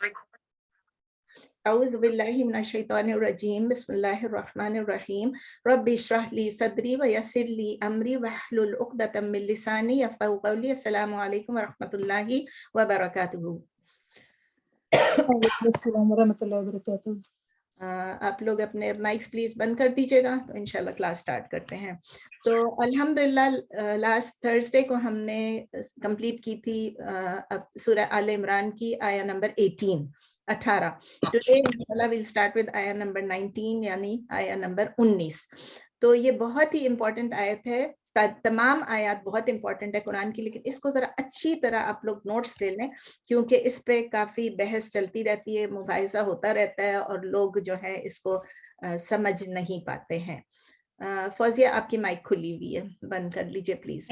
أعوذ بالله من الشيطان الرجيم بسم الله الرحمن الرحيم رب اشرح لي صدري ويسر لي أمري واحلل عقدة من لساني يفقهوا قولي. السلام عليكم ورحمة الله وبركاته. السلام ورحمۃ اللہ وبرکاتہ. آپ لوگ اپنے مائکس پلیز بند کر دیجیے گا تو انشاءاللہ کلاس سٹارٹ کرتے ہیں. تو الحمدللہ لاسٹ تھرسڈے کو ہم نے کمپلیٹ کی تھی سورہ آل عمران کی آیا نمبر 18. ٹوڈے انشاءاللہ we'll start with آیا نمبر 19 یعنی آیا نمبر 19. تو یہ بہت ہی امپورٹنٹ آیت ہے. تمام آیات بہت امپورٹنٹ ہے قرآن کی، لیکن اس کو ذرا اچھی طرح آپ لوگ نوٹس لے لیں کیونکہ اس پہ کافی بحث چلتی رہتی ہے، مباحثہ ہوتا رہتا ہے اور لوگ جو ہے اس کو سمجھ نہیں پاتے ہیں. فوزیہ آپ کی مائک کھلی ہوئی ہے، بند کر لیجیے پلیز.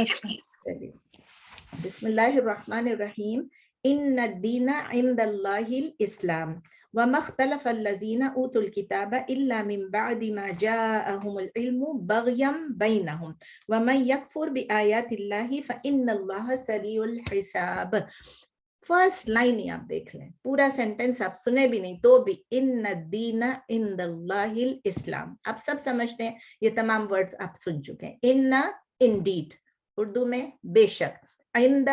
بسم اللہ الرحمن الرحیم. ان الدین عند اللہ الاسلام وما اختلف الذين اوتوا الكتاب الا من بعد ما جاءهم العلم بغيا بينهم ومن يكفر بآيات الله فإن الله سريع الحساب. فرسٹ لائن ہی آپ دیکھ لیں، پورا سینٹینس آپ سنے بھی نہیں تو بھی ان الدین عند اللہ الاسلام. آپ سب سمجھتے ہیں، یہ تمام ورڈز آپ سن چکے ہیں. ان انڈیڈ اردو میں بے شک، عند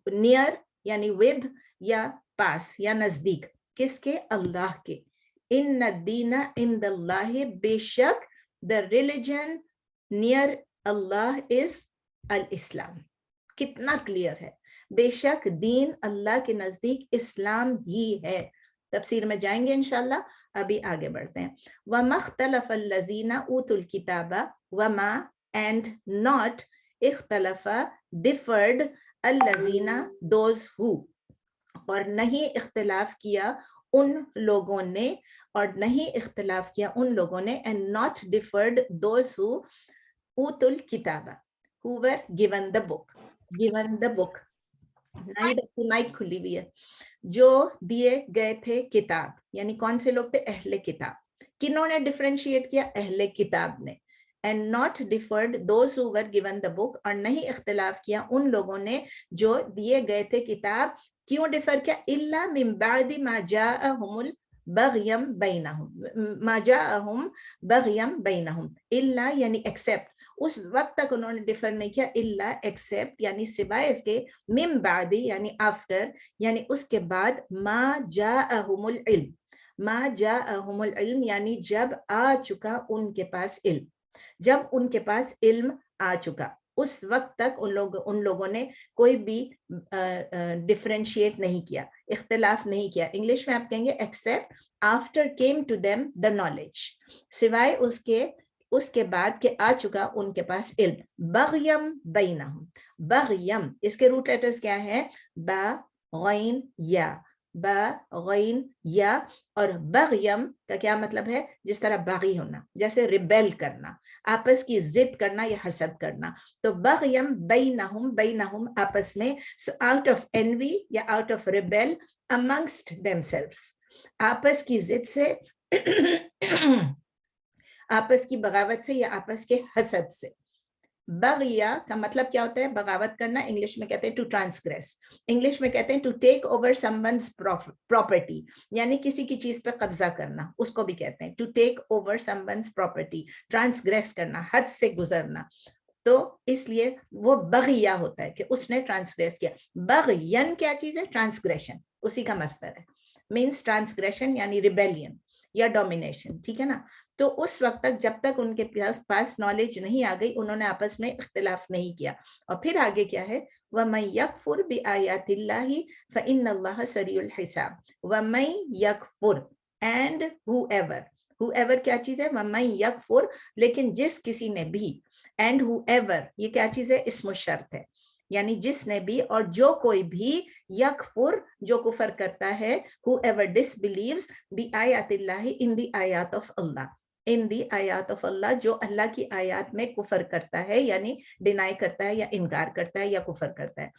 نیئر یعنی ود یا پاس یا نزدیک، کس کے؟ اللہ کے. ان الدین عند اللہ، بے شک the religion near Allah is الاسلام. کتنا کلیئر ہے، بے شک دین اللہ کے نزدیک اسلام ہی ہے. تفسیر میں جائیں گے انشاءاللہ، ابھی آگے بڑھتے ہیں. وَمَا اخْتَلَفَ الَّذِينَ أُوتُوا الْكِتَابَ وَمَا and not اختلف differed الَّذِينَ those who، اور نہیں اختلاف کیا ان لوگوں نے، اور نہیں اختلاف کیا ان لوگوں نے and not differed those who اوتوا الکتاب who were given the book. given the book Nahid کی مائک کھلی ہوئی ہے. جو دیے گئے تھے کتاب، یعنی کون سے لوگ تھے؟ اہل کتاب. کنہوں نے ڈیفرینشیٹ کیا؟ اہل کتاب نے. and not differed those who were given the book، اور نہیں اختلاف کیا ان لوگوں نے جو دیے گئے تھے کتاب. کیوں ڈیفر کیا؟ الا من بعد ما جاءهم بغیم بینہم، ما جاءهم بغیم بینہم، الا یعنی ایکسپٹ، اس وقت تک انہوں نے ڈیفر نہیں کیا، الا ایکسپٹ یعنی سوائے اس کے، من بعد یعنی آفٹر یعنی اس کے بعد، ما جاءهم العلم، ما جاءهم العلم یعنی جب آ چکا ان کے پاس علم، جب ان کے پاس علم آ چکا، اس وقت تک ان لوگوں نے کوئی بھی ڈفرینشیٹ نہیں کیا، اختلاف نہیں کیا. انگلش میں آپ کہیں گے except after came to them the knowledge, سوائے اس کے بعد کہ آ چکا ان کے پاس علم. بغیم بینہم، بغیم اس کے روٹ لیٹرز کیا ہے؟ با غین یا، با غین یا. اور بغیم کا کیا مطلب ہے؟ جس طرح باغی ہونا، جیسے ریبیل کرنا، آپس کی ضد کرنا یا حسد کرنا. تو بغیم بینہم، بینہم آپس میں، آؤٹ آف envy یا out of rebel amongst themselves، آپس کی ضد سے آپس کی بغاوت سے یا آپس کے حسد سے. بغیہ کا مطلب کیا ہوتا ہے؟ بغاوت کرنا. انگلش میں کہتے ہیں ٹو ٹرانسگریس، انگلش میں کہتے ہیں to take over someone's property, یعنی کسی کی چیز پہ قبضہ کرنا، اس کو بھی کہتے ہیں to take over someone's property. Transgress کرنا، حد سے گزرنا، تو اس لیے وہ بغیہ ہوتا ہے کہ اس نے ٹرانسگریس کیا. بغین کیا چیز ہے؟ ٹرانسگریشن، اسی کا مصدر ہے، مینس ٹرانسگریشن یعنی ریبیلین یا ڈومینیشن، ٹھیک ہے نا. تو اس وقت تک جب تک ان کے پاس نالج نہیں آ گئی، انہوں نے آپس میں اختلاف نہیں کیا. اور پھر آگے کیا ہے؟ وَمَن يَكْفُرْ بِآيَاتِ اللَّهِ فَإِنَّ اللَّهَ سَرِيعُ الْحِسَابِ. وَمَن يَكْفُرْ and whoever، whoever کیا چیز ہے؟ وَمَن يَكْفُرْ لیکن جس کسی نے بھی، and whoever یہ کیا چیز ہے؟ اسم الشرط ہے، یعنی جس نے بھی اور جو کوئی بھی، یکفر جو کفر کرتا ہے، whoever disbelieves بآیات Allah in the آیات of Allah، in the آیات of اللہ، جو اللہ کی آیات میں کفر کرتا ہے یعنی ڈینائی کرتا ہے یا انکار کرتا ہے یا کفر کرتا ہے.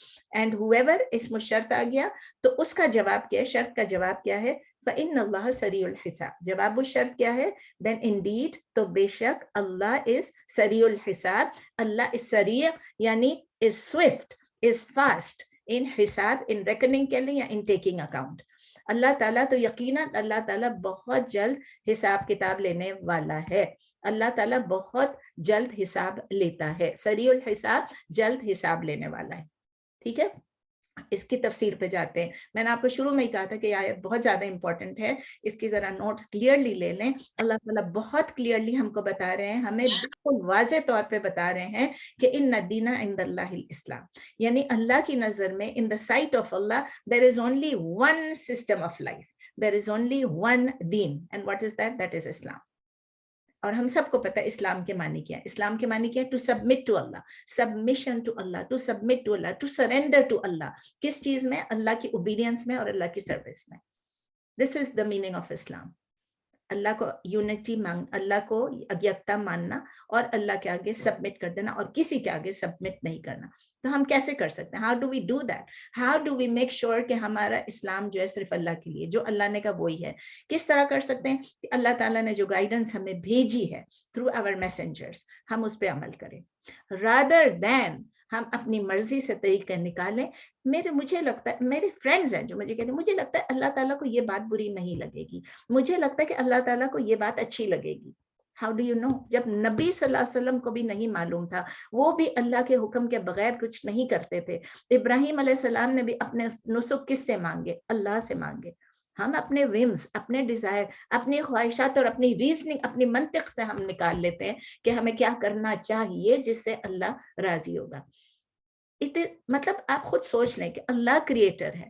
and whoever اسم الشرط آ گیا تو اس کا جواب کیا ہے؟ شرط کا جواب کیا ہے؟ فَإِنَّ اللَّهَ سَرِيعُ الْحِسَابِ. جواب الشرط کیا ہے؟ then indeed تو بے شک اللہ is سریع الحساب، اللہ is سریع یعنی is swift، is fast ان حساب ان ریکننگ کے لیے یا ان ٹیکنگ اکاؤنٹ. اللہ تعالیٰ تو یقیناً اللہ تعالیٰ بہت جلد حساب کتاب لینے والا ہے. اللہ تعالیٰ بہت جلد حساب لیتا ہے. سریع الحساب، جلد حساب لینے والا ہے. ٹھیک ہے، اس کی تفسیر پہ جاتے ہیں. میں نے آپ کو شروع میں ہی کہا تھا کہ آیت بہت زیادہ امپورٹنٹ ہے، اس کی ذرا نوٹس کلیئرلی لے لیں. اللہ تعالیٰ بہت کلیئرلی ہم کو بتا رہے ہیں، ہمیں بالکل واضح طور پہ بتا رہے ہیں کہ ان الدین عند اللہ الاسلام، یعنی اللہ کی نظر میں ان دا سائٹ آف اللہ there is only one system of life, there is only one deen, and what is that? That is Islam. اور ہم سب کو پتہ ہے اسلام کے معنی کیا ہے. اسلام کے معنی کیا ہے؟ ٹو سبمٹ ٹو اللہ، سبمیشن ٹو اللہ، ٹو سبمٹ ٹو اللہ، ٹو سرینڈر ٹو اللہ. کس چیز میں؟ اللہ کی اوبیڈینس میں اور اللہ کی سروس میں. دس از دا میننگ آف اسلام. اللہ کو یونٹی اللہ کو یکتا ماننا اور اللہ کے آگے سبمٹ کر دینا اور کسی کے آگے سبمٹ نہیں کرنا. تو ہم کیسے کر سکتے ہیں؟ How do we do that? How do we make sure کہ ہمارا اسلام جو ہے صرف اللہ کے لیے، جو اللہ نے کہا وہی ہے. کس طرح کر سکتے ہیں؟ کہ اللہ تعالیٰ نے جو گائیڈنس ہمیں بھیجی ہے تھرو آور میسنجرس، ہم اس پہ عمل کریں رادر دین ہم اپنی مرضی سے طریقے نکالیں. مجھے لگتا ہے میرے فرینڈز ہیں جو مجھے کہتے ہیں مجھے لگتا ہے اللہ تعالیٰ کو یہ بات بری نہیں لگے گی، مجھے لگتا ہے کہ اللہ تعالیٰ کو یہ بات اچھی لگے گی. How do you know? جب نبی صلی اللہ علیہ وسلم کو بھی نہیں معلوم تھا، وہ بھی اللہ کے حکم کے بغیر کچھ نہیں کرتے تھے. ابراہیم علیہ السلام نے بھی اپنے نسک کس سے مانگے؟ اللہ سے مانگے. ہم اپنے ومز، اپنے ڈیزائر، اپنی خواہشات اور اپنی ریزننگ، اپنی منطق سے ہم نکال لیتے ہیں کہ ہمیں کیا کرنا چاہیے جس سے اللہ راضی ہوگا. مطلب آپ خود سوچ لیں کہ اللہ کریٹر ہے،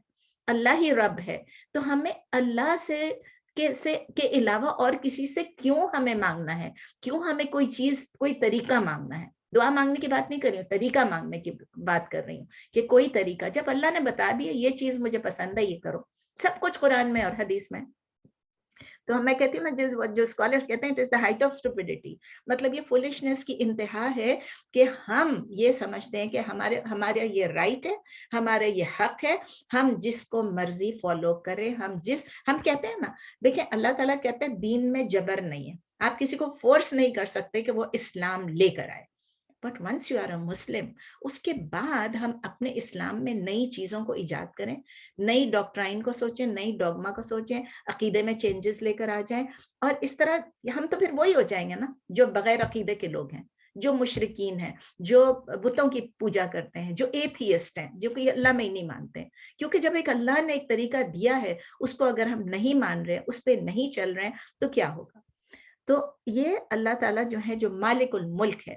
اللہ ہی رب ہے، تو ہمیں اللہ سے کے علاوہ اور کسی سے کیوں ہمیں مانگنا ہے؟ کیوں ہمیں کوئی چیز، کوئی طریقہ مانگنا ہے؟ دعا مانگنے کی بات نہیں کر رہی ہوں، طریقہ مانگنے کی بات کر رہی ہوں کہ کوئی طریقہ. جب اللہ نے بتا دیا یہ چیز مجھے پسند ہے، یہ کرو، سب کچھ قرآن میں اور حدیث میں. تو میں کہتی ہوں نا، جو اسکالرس کہتے ہیں it is the height of اسٹوپڈیٹی، مطلب یہ فولشنس کی انتہا ہے کہ ہم یہ سمجھتے ہیں کہ ہمارا یہ رائٹ ہے، ہمارا یہ حق ہے، ہم جس کو مرضی فالو کریں. ہم کہتے ہیں نا، دیکھیں اللہ تعالیٰ کہتے ہیں دین میں جبر نہیں ہے، آپ کسی کو فورس نہیں کر سکتے کہ وہ اسلام لے کر آئے. بٹ ونس یو آر اے مسلم، اس کے بعد ہم اپنے اسلام میں نئی چیزوں کو ایجاد کریں، نئی ڈاکٹرائن کو سوچیں، نئی ڈوگما کو سوچیں، عقیدے میں چینجز لے کر آ جائیں. اور اس طرح ہم تو پھر وہی ہو جائیں گے نا جو بغیر عقیدے کے لوگ ہیں، جو مشرکین ہیں، جو بتوں کی پوجا کرتے ہیں، جو ایتھیسٹ ہیں، جو کہ اللہ میں ہی نہیں مانتے. کیونکہ جب ایک اللہ نے ایک طریقہ دیا ہے، اس کو اگر ہم نہیں مان رہے، اس پہ نہیں چل رہے ہیں، تو کیا ہوگا؟ تو یہ اللہ تعالیٰ جو ہے، جو مالک الملک ہے،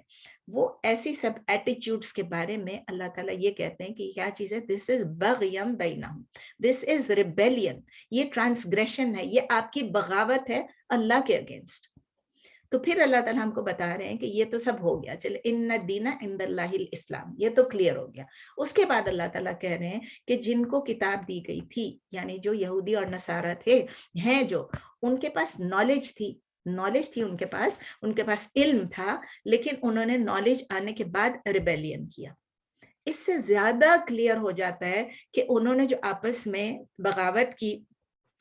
وہ ایسی سب ایٹیچیوڈز کے بارے میں اللہ تعالیٰ یہ کہتے ہیں کہ کیا چیز ہے؟ دس از بغیم بینہم، دس از ریبیلین، یہ ٹرانسگریشن ہے، یہ آپ کی بغاوت ہے اللہ کے اگینسٹ. تو پھر اللہ تعالیٰ ہم کو بتا رہے ہیں کہ یہ تو سب ہو گیا، چلے ان الدین عند اللہ الاسلام، یہ تو کلیئر ہو گیا. اس کے بعد اللہ تعالیٰ کہہ رہے ہیں کہ جن کو کتاب دی گئی تھی، یعنی جو یہودی اور نصارہ تھے، ہیں جو، ان کے پاس نالج تھی ان کے پاس علم تھا، لیکن انہوں نے نالج آنے کے بعد ریبیلین کیا. اس سے زیادہ کلیئر ہو جاتا ہے کہ انہوں نے جو آپس میں بغاوت کی،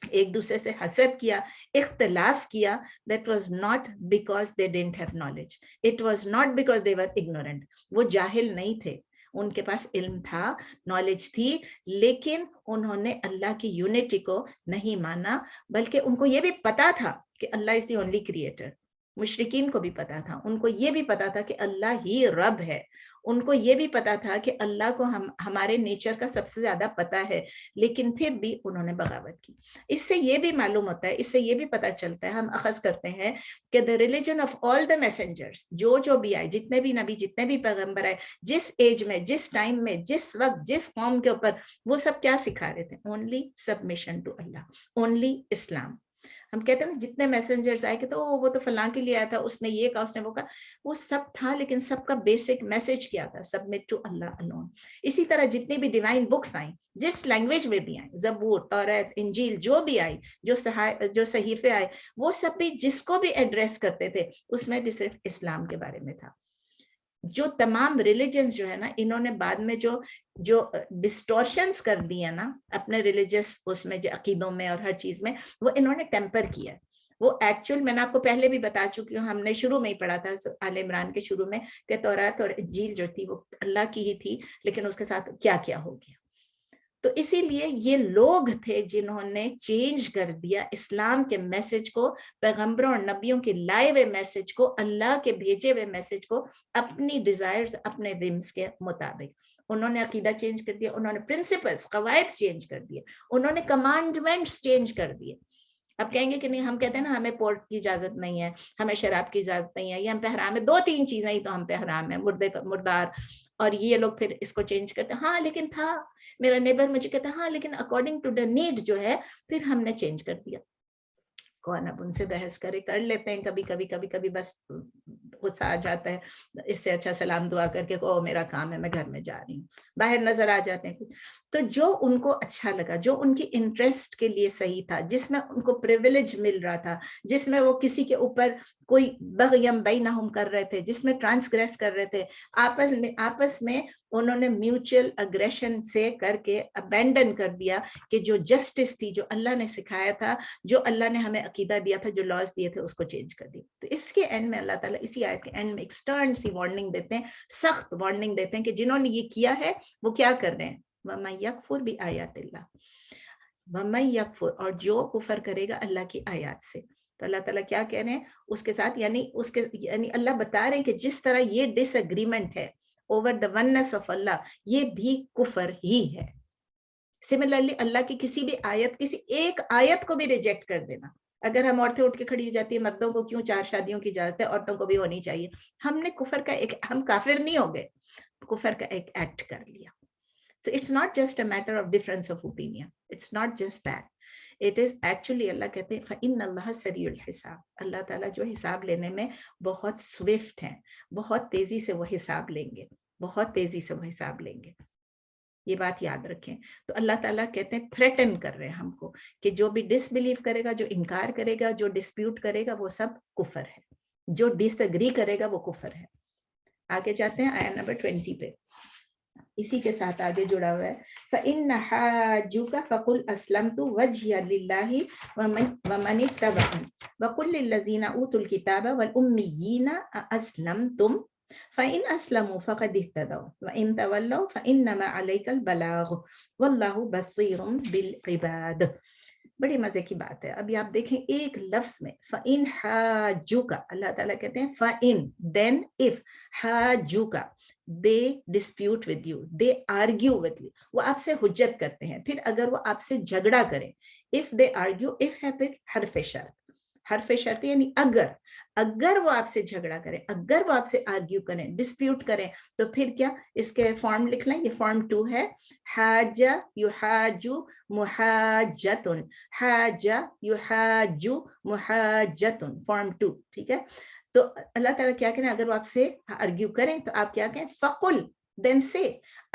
ایک دوسرے سے حسد کیا، اختلاف کیا، that was not because they didn't have knowledge, it was not because they were ignorant. وہ جاہل نہیں تھے، ان کے پاس علم تھا، نالج تھی، لیکن انہوں نے اللہ کی یونٹی کو نہیں مانا، بلکہ ان کو یہ بھی پتا تھا کہ اللہ از دی اونلی کریٹر. مشرکین کو بھی پتا تھا، ان کو یہ بھی پتا تھا کہ اللہ ہی رب ہے، ان کو یہ بھی پتا تھا کہ اللہ کو ہمارے نیچر کا سب سے زیادہ پتا ہے، لیکن پھر بھی انہوں نے بغاوت کی. اس سے یہ بھی معلوم ہوتا ہے، اس سے یہ بھی پتا چلتا ہے، ہم اخذ کرتے ہیں کہ the religion of all the messengers، جو بھی آئے، جتنے بھی نبی، جتنے بھی پیغمبر آئے، جس ایج میں، جس ٹائم میں، جس وقت، جس قوم کے اوپر، وہ سب کیا سکھا رہے تھے؟ only submission to Allah, only اسلام. ہم کہتے ہیں جتنے میسنجرز آئے کہ وہ تو فلاں کے لیے آیا تھا، اس نے یہ کہا، اس نے وہ کہا، وہ سب تھا، لیکن سب کا بیسک میسج کیا تھا؟ Submit to Allah alone. اسی طرح جتنی بھی ڈیوائن بکس آئیں، جس لینگویج میں بھی آئیں، زبور، تورات، انجیل، جو بھی آئی، جو صحیفے آئے، وہ سب بھی جس کو بھی ایڈریس کرتے تھے، اس میں بھی صرف اسلام کے بارے میں تھا. جو تمام ریلیجنز جو ہے نا، انہوں نے بعد میں جو ڈسٹورشنز کر دی ہیں نا اپنے ریلیجس اس میں، جو عقیدوں میں اور ہر چیز میں، وہ انہوں نے ٹیمپر کیا. وہ ایکچوئل میں نے آپ کو پہلے بھی بتا چکی ہوں، ہم نے شروع میں ہی پڑھا تھا آل عمران کے شروع میں، کہ تورات اور انجیل جو تھی وہ اللہ کی ہی تھی، لیکن اس کے ساتھ کیا کیا ہو گیا. تو اسی لیے یہ لوگ تھے جنہوں نے چینج کر دیا اسلام کے میسج کو، پیغمبروں اور نبیوں کے لائے ہوئے میسج کو، اللہ کے بھیجے ہوئے میسج کو اپنی ڈیزائرز، اپنے ڈریمز کے مطابق انہوں نے عقیدہ چینج کر دیا، انہوں نے پرنسپلز، قواعد چینج کر دیے، انہوں نے کمانڈمنٹس چینج کر دیے. اب کہیں گے کہ نہیں، ہم کہتے ہیں نا ہمیں پورٹ کی اجازت نہیں ہے، ہمیں شراب کی اجازت نہیں ہے، یہ ہم پہ حرام ہے، 2-3 چیزیں ہی تو ہم پہ حرام ہے، مردار، اور یہ لوگ پھر اس کو چینج کرتے ہیں. ہاں لیکن تھا، میرا نیبر مجھے کہتا ہے ہاں لیکن اکارڈنگ ٹو دا نیڈ جو ہے پھر ہم نے چینج کر دیا. کون اب ان سے بحث کرے، کر لیتے ہیں کبھی بس غصہ آ جاتا ہے، اس سے اچھا سلام دعا کر کے او میرا کام ہے میں گھر میں جا رہی ہوں، باہر نظر آ جاتے ہیں. تو جو ان کو اچھا لگا، جو ان کی انٹرسٹ کے لیے صحیح تھا، جس میں ان کو پریویلیج مل رہا تھا، جس میں وہ کسی کے اوپر کوئی بغیم بینہم کر رہے تھے، جس میں ٹرانسگریس کر رہے تھے، آپس میں انہوں نے میوچل اگریشن سے کر کے ابینڈن کر دیا کہ جو جسٹس تھی، جو اللہ نے سکھایا تھا، جو اللہ نے ہمیں عقیدہ دیا تھا، جو لاز دیے تھے، اس کو چینج کر دی. تو اس کے اینڈ میں اللہ تعالیٰ اسی آیت کے اینڈ میں ایک سٹرن سی وارننگ دیتے ہیں، سخت وارننگ دیتے ہیں کہ جنہوں نے یہ کیا ہے وہ کیا کر رہے ہیں. وَمَن يَكْفُرْ بِآيَاتِ اللَّهِ وَمَن يَكْفُرْ، اور جو کفر کرے گا اللہ کی آیات سے. تو اللہ تعالیٰ کیا کہہ رہے ہیں اس کے ساتھ، یعنی اللہ بتا رہے ہیں کہ جس طرح یہ ڈس اگریمنٹ ہے اوور دا وننس آف اللہ، یہ بھی کفر ہی ہے. سملرلی اللہ کی کسی بھی آیت، کسی ایک آیت کو بھی ریجیکٹ کر دینا. اگر ہم عورتیں اٹھ کے کھڑی ہو جاتی ہیں مردوں کو کیوں 4 شادیوں کی اجازت ہے، عورتوں کو بھی ہونی چاہیے، ہم نے کفر کا ہم کافر نہیں ہو گئے، کفر کا ایک ایکٹ کر لیا. So it's not just a matter of difference of opinion. It's not just that. It is actually اللہ کہتے ہیں فَإِنَّ اللَّهَ سَرِيعُ الْحِسَابِ، اللہ تعالیٰ جو حساب لینے میں بہت سوئفٹ ہیں، بہت تیزی سے وہ حساب لیں گے، بہت تیزی سے وہ حساب لیں گے. یہ بات یاد رکھیں. تو اللہ تعالیٰ کہتے ہیں تھریٹن کر رہے ہیں ہم کو کہ جو بھی ڈس بلیو کرے گا، جو انکار کرے گا، جو ڈسپیوٹ کرے گا، وہ سب کفر ہے. جو ڈس اگری کرے گا وہ کفر ہے. آگے جاتے ہیں آیت نمبر 20 پہ، اسی کے ساتھ آگے جڑا ہوا ہے. فَإِنَّ حَاجُّوكَ فَقُلْ أَسْلَمْتُ وَجْهِيَ لِلَّهِ وَمَنِ اتَّبَعَنِ وَقُلْ لِلَّذِينَ أُوتُوا الْكِتَابَ وَالْأُمِّيِّينَ أَأَسْلَمْتُمْ فَإِنْ أَسْلَمُوا فَقَدِ اهْتَدَوْا وَإِنْ تَوَلَّوْا فَإِنَّمَا عَلَيْكَ الْبَلَاغُ وَاللَّهُ بَصِيرٌ بِالْعِبَادِ. بڑی مزے کی بات ہے. ابھی آپ دیکھیں ایک لفظ میں فَإِنْ حَاجُّوكَ، اللہ تعالیٰ کہتے ہیں فَإِنْ then if حَاجُّوكَ they dispute with you, they argue with you، وہ آپ سے حجت کرتے ہیں. پھر اگر وہ آپ سے جھگڑا کریں، if they argue، if ہے پھر حرف شرط، حرف شرط یعنی اگر وہ آپ سے جھگڑا کریں، اگر وہ آپ سے آرگیو کریں، ڈسپیوٹ کریں، تو پھر کیا اس کے فارم لکھ لیں. یہ فارم 2 ہے، حاجہ یحاجو محاجتن، حاجہ یحاجو محاجتن، فارم 2. ٹھیک ہے. تو اللہ تعالیٰ کیا کریں، اگر وہ آپ سے آرگیو کریں تو آپ کیا کہیں، فقل دین سے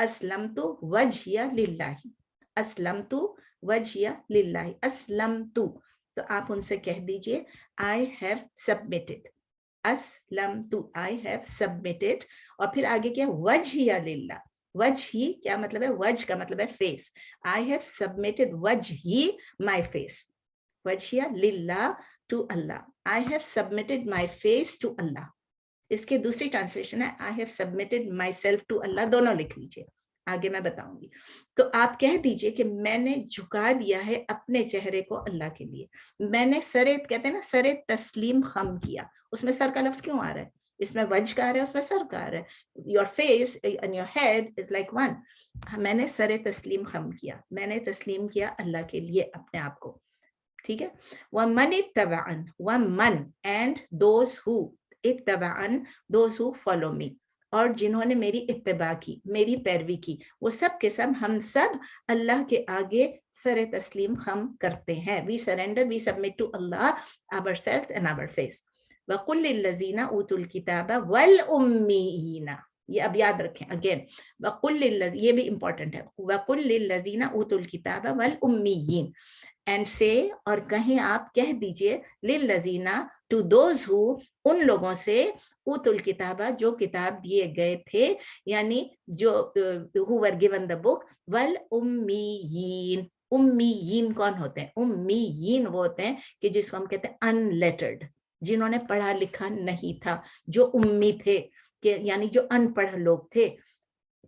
اسلمت وجہیہ للہ، اسلمت وجہیہ للہ، اسلمت. تو آپ ان سے کہہ دیجئے I have submitted، اسلمت I have submitted. اور پھر آگے کیا، وجہیہ للہ، وجہی کیا مطلب ہے، وجہ کا مطلب ہے فیس. I have submitted وجہی my face، وجہیہ للہ to Allah. I have submitted my face to Allah. اس کے دوسری ٹرانسلیشن ہے I have submitted myself to Allah. دونوں لکھ لیجئے، آگے میں بتاؤں گی. تو آپ کہہ دیجئے کہ میں نے جھکا دیا ہے اپنے چہرے کو اللہ کے لیے. میں نے کہتے ہیں نا سر تسلیم خم کیا. اس میں سر کا لفظ کیوں آ رہا ہے؟ اس میں وجہ کا آ رہا ہے، اس میں سر کا آ رہا ہے. Your face and your head is like one. میں نے سر تسلیم خم کیا، میں نے تسلیم کیا اللہ کے لیے اپنے آپ کو. ٹھیک ہے. وَمَنِ اتَّبَعَنِ، وَمَنْ and those who اتَّبَعَنِ those who follow me، اور جنہوں نے میری اتباع کی، میری پیروی کی، وہ سب کے سب ہم سب اللہ کے آگے سر تسلیم خم کرتے ہیں. We surrender, we submit to Allah ourselves and our face. وَقُلْ لِلَّذِينَ أُوتُوا الْكِتَابَ وَالْأُمِّيِّينَ، یہ اب یاد رکھیں اگین، یہ بھی امپورٹنٹ ہے. وَقُلْ لِلَّذِينَ أُوتُوا الْكِتَابَ وَالْأُمِّيِّينَ، اینڈ سے اور کہیں آپ کہہ دیجئے للذین ٹو دوز ہو، ان لوگوں سے اوت الکتابہ جو کتاب دیے گئے تھے، یعنی جو who were given the book، والامیین. امیین کون ہوتے ہیں؟ امیین وہ ہوتے ہیں کہ جس کو ہم کہتے ہیں ان لیٹرڈ، جنہوں نے پڑھا لکھا نہیں تھا، جو امی تھے، کہ یعنی جو ان پڑھ لوگ تھے.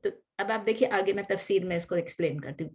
تو اب آپ دیکھیے آگے میں تفسیر میں اس کو ایکسپلین کرتی ہوں.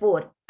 4,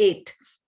8,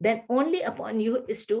then only upon you is to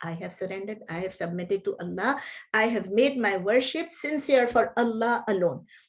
I have surrendered, I have submitted to Allah, I have made my worship sincere for Allah alone.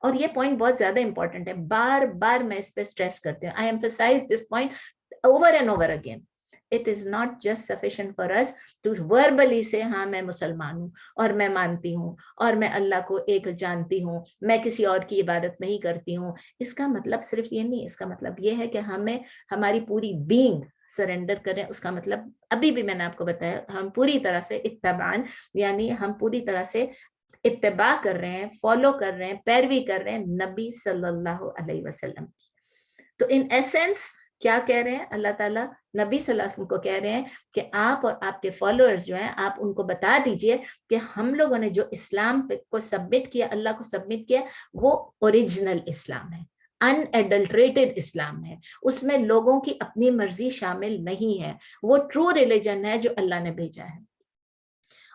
اور یہ پوائنٹ بہت زیادہ امپورٹنٹ ہے, بار بار میں اس پہ اسٹریس کرتی ہوں. I emphasize this point over and over again. It is not just sufficient for us to verbally say ہاں میں مسلمان ہوں اور میں مانتی ہوں اور میں اللہ کو ایک جانتی ہوں, میں کسی اور کی عبادت نہیں کرتی ہوں. اس کا مطلب صرف یہ نہیں, اس کا مطلب یہ ہے کہ ہمیں ہماری پوری بینگ سرنڈر کریں. اس کا مطلب ابھی بھی میں نے آپ کو بتایا, ہم پوری طرح سے اتباعاً, یعنی ہم پوری طرح سے اتباع کر رہے ہیں, فالو کر رہے ہیں, پیروی کر رہے ہیں نبی صلی اللہ علیہ وسلم کی. تو ان ایسنس کیا کہہ رہے ہیں اللہ تعالیٰ, نبی صلی اللہ علیہ وسلم کو کہہ رہے ہیں کہ آپ اور آپ کے فالوورز جو ہیں, آپ ان کو بتا دیجئے کہ ہم لوگوں نے جو اسلام کو سبمٹ کیا, اللہ کو سبمٹ کیا, وہ اوریجنل اسلام ہے, ان ایڈلٹریٹڈ اسلام ہے, اس میں لوگوں کی اپنی مرضی شامل نہیں ہے, وہ ٹرو ریلیجن ہے جو اللہ نے بھیجا ہے.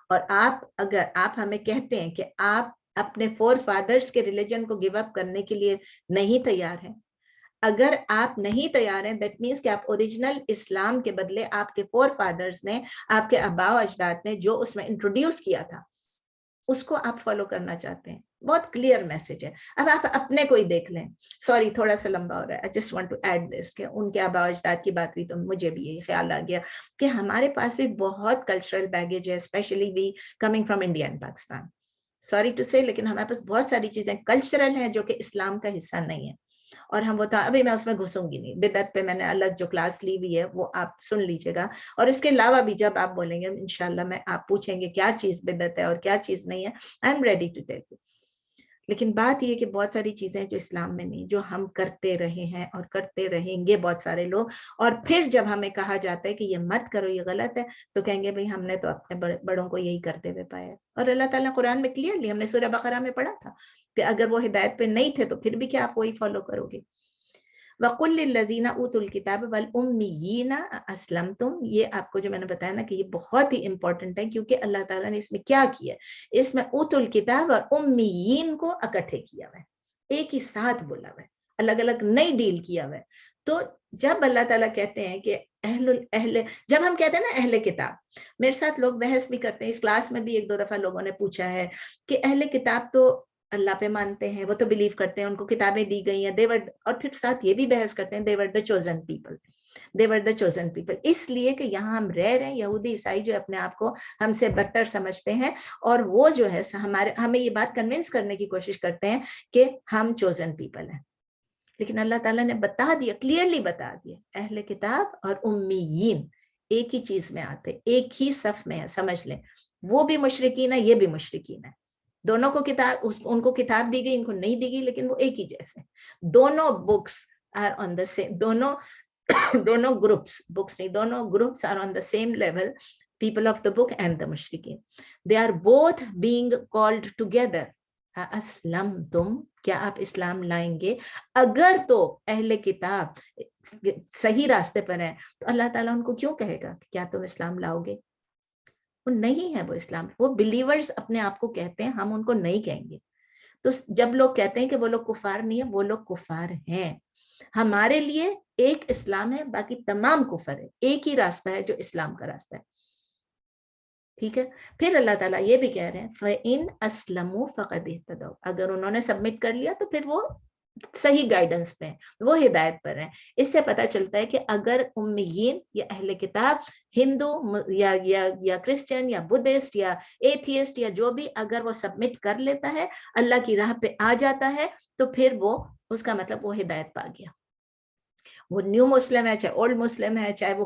اور اگر آپ ہمیں کہتے ہیں کہ آپ اپنے فور فادرز کے ریلیجن کو گیو اپ کرنے کے لیے نہیں تیار ہیں, اگر آپ نہیں تیار ہیں, دیٹ مینس کہ آپ اوریجنل اسلام کے بدلے آپ کے فور فادرز نے, آپ کے آباء و اجداد نے جو اس میں انٹروڈیوس کیا تھا, اس کو آپ فالو کرنا چاہتے ہیں. بہت کلیئر میسج ہے. اب آپ اپنے کو ہی دیکھ لیں, سوری تھوڑا سا لمبا ہو رہا ہے, I just want to add this کہ ان کے آباء و اجداد کی بات ہوئی تو مجھے بھی یہی خیال آ گیا کہ ہمارے پاس بھی بہت کلچرل بیگیج ہے, especially we coming from India and Pakistan. Sorry to say, لیکن ہمارے پاس بہت ساری چیزیں کلچرل ہیں جو کہ اسلام کا حصہ نہیں ہے, اور ہم وہ تھا, ابھی میں اس میں گھسوں گی نہیں. بدعت پہ میں نے الگ جو کلاس لی ہوئی ہے وہ آپ سن لیجیے گا, اور اس کے علاوہ بھی جب آپ بولیں گے انشاءاللہ میں, آپ پوچھیں گے کیا چیز بدعت ہے اور کیا چیز نہیں ہے, I am ready to tell you. لیکن بات یہ کہ بہت ساری چیزیں جو اسلام میں نہیں, جو ہم کرتے رہے ہیں اور کرتے رہیں گے بہت سارے لوگ, اور پھر جب ہمیں کہا جاتا ہے کہ یہ مت کرو, یہ غلط ہے, تو کہیں گے بھئی ہم نے تو اپنے بڑوں کو یہی کرتے ہوئے پایا ہے. اور اللہ تعالیٰ قرآن میں کلیئرلی, ہم نے سورہ بقرہ میں پڑھا تھا کہ اگر وہ ہدایت پہ نہیں تھے تو پھر بھی کیا آپ وہی فالو کرو گے. وَقُلْ لِلَّذِينَ أُوتُوا الْكِتَابَ وَالْأُمِّيِّينَ أَسْلَمْتُمْ, یہ آپ کو جو میں نے بتایا نا کہ یہ بہت ہی امپورٹنٹ ہے, کیونکہ اللہ تعالیٰ نے اس میں کیا کیا, اس میں اوتوا الکتاب اور امیین کو اکٹھے کیا ہوا ہے, ایک ہی ساتھ بولا ہوا ہے, الگ الگ نہیں ڈیل کیا ہوا ہے. تو جب اللہ تعالیٰ کہتے ہیں کہ جب ہم کہتے ہیں نا اہل کتاب, میرے ساتھ لوگ بحث بھی کرتے ہیں, اس کلاس میں بھی ایک دو دفعہ لوگوں نے پوچھا ہے کہ اہل کتاب تو اللہ پہ مانتے ہیں, وہ تو بلیو کرتے ہیں, ان کو کتابیں دی گئی ہیں, اور پھر ساتھ یہ بھی بحث کرتے ہیں they were the chosen people, they were the chosen people, اس لیے کہ یہاں ہم رہ رہے ہیں, یہودی عیسائی جو اپنے آپ کو ہم سے برتر سمجھتے ہیں, اور وہ جو ہے ہمیں یہ بات کنونس کرنے کی کوشش کرتے ہیں کہ ہم chosen people ہیں. لیکن اللہ تعالیٰ نے بتا دیا, کلیئرلی بتا دیا, اہل کتاب اور امیین ایک ہی چیز میں آتے, ایک ہی صف میں ہے, سمجھ لیں. وہ بھی مشرکین ہے, یہ بھی مشرکین ہے, دونوں کو کتاب, ان کو کتاب دی گئی, ان کو نہیں دی گئی, لیکن وہ ایک ہی جیسے, دونوں books are on the same, دونوں گروپس, بکس نہیں, دونوں groups are on the same level, people of the book and the مشرکین, they are both being called together. Aslam تم, کیا آپ اسلام لائیں گے؟ اگر تو اہل کتاب صحیح راستے پر ہیں تو اللہ تعالیٰ ان کو کیوں کہے گا کہ کیا تم اسلام لاؤ گے؟ وہ نہیں ہے وہ اسلام, وہ بلیورز اپنے آپ کو کہتے ہیں, ہم ان کو نہیں کہیں گے. تو جب لوگ کہتے ہیں کہ وہ لوگ کفار نہیں ہیں, وہ لوگ کفار ہیں. ہمارے لیے ایک اسلام ہے, باقی تمام کفر ہے, ایک ہی راستہ ہے جو اسلام کا راستہ ہے. ٹھیک ہے. پھر اللہ تعالیٰ یہ بھی کہہ رہے ہیں فَإِنْ أَسْلَمُوا فَقَدِ اهْتَدَوْا, اگر انہوں نے سبمٹ کر لیا تو پھر وہ صحیح گائیڈنس پہ ہیں, وہ ہدایت پر ہیں. اس سے پتہ چلتا ہے کہ اگر امیین یا اہل کتاب, ہندو یا کرسچن یا بدھسٹ یا ایتھیسٹ یا جو بھی, اگر وہ سبمٹ کر لیتا ہے, اللہ کی راہ پہ آ جاتا ہے, تو پھر وہ, اس کا مطلب وہ ہدایت پا گیا. وہ نیو مسلم ہے, چاہے اولڈ مسلم ہے, چاہے وہ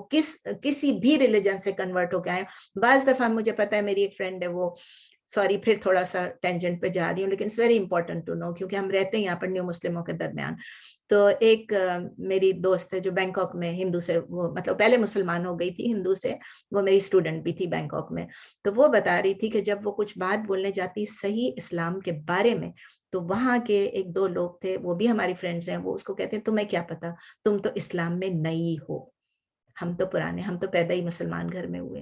کسی بھی ریلیجن سے کنورٹ ہو کے آئے. بعض دفعہ مجھے پتا ہے, میری ایک فرینڈ ہے, وہ سوری پھر تھوڑا سا ٹینجنٹ پہ جا رہی ہوں, لیکن it's very important to know, کیونکہ ہم رہتے ہیں یہاں پر نیو مسلموں کے درمیان. تو ایک میری دوست ہے جو بینکاک میں ہندو سے, وہ مطلب پہلے مسلمان ہو گئی تھی ہندو سے, وہ میری اسٹوڈنٹ بھی تھی بینکاک میں. تو وہ بتا رہی تھی کہ جب وہ کچھ بات بولنے جاتی صحیح اسلام کے بارے میں, تو وہاں کے ایک دو لوگ تھے, وہ بھی ہماری فرینڈز ہیں, وہ اس کو کہتے ہیں تمہیں کیا پتا, تم تو اسلام میں نئی ہو, ہم تو پرانے, ہم تو پیدا ہی مسلمان گھر میں ہوئے.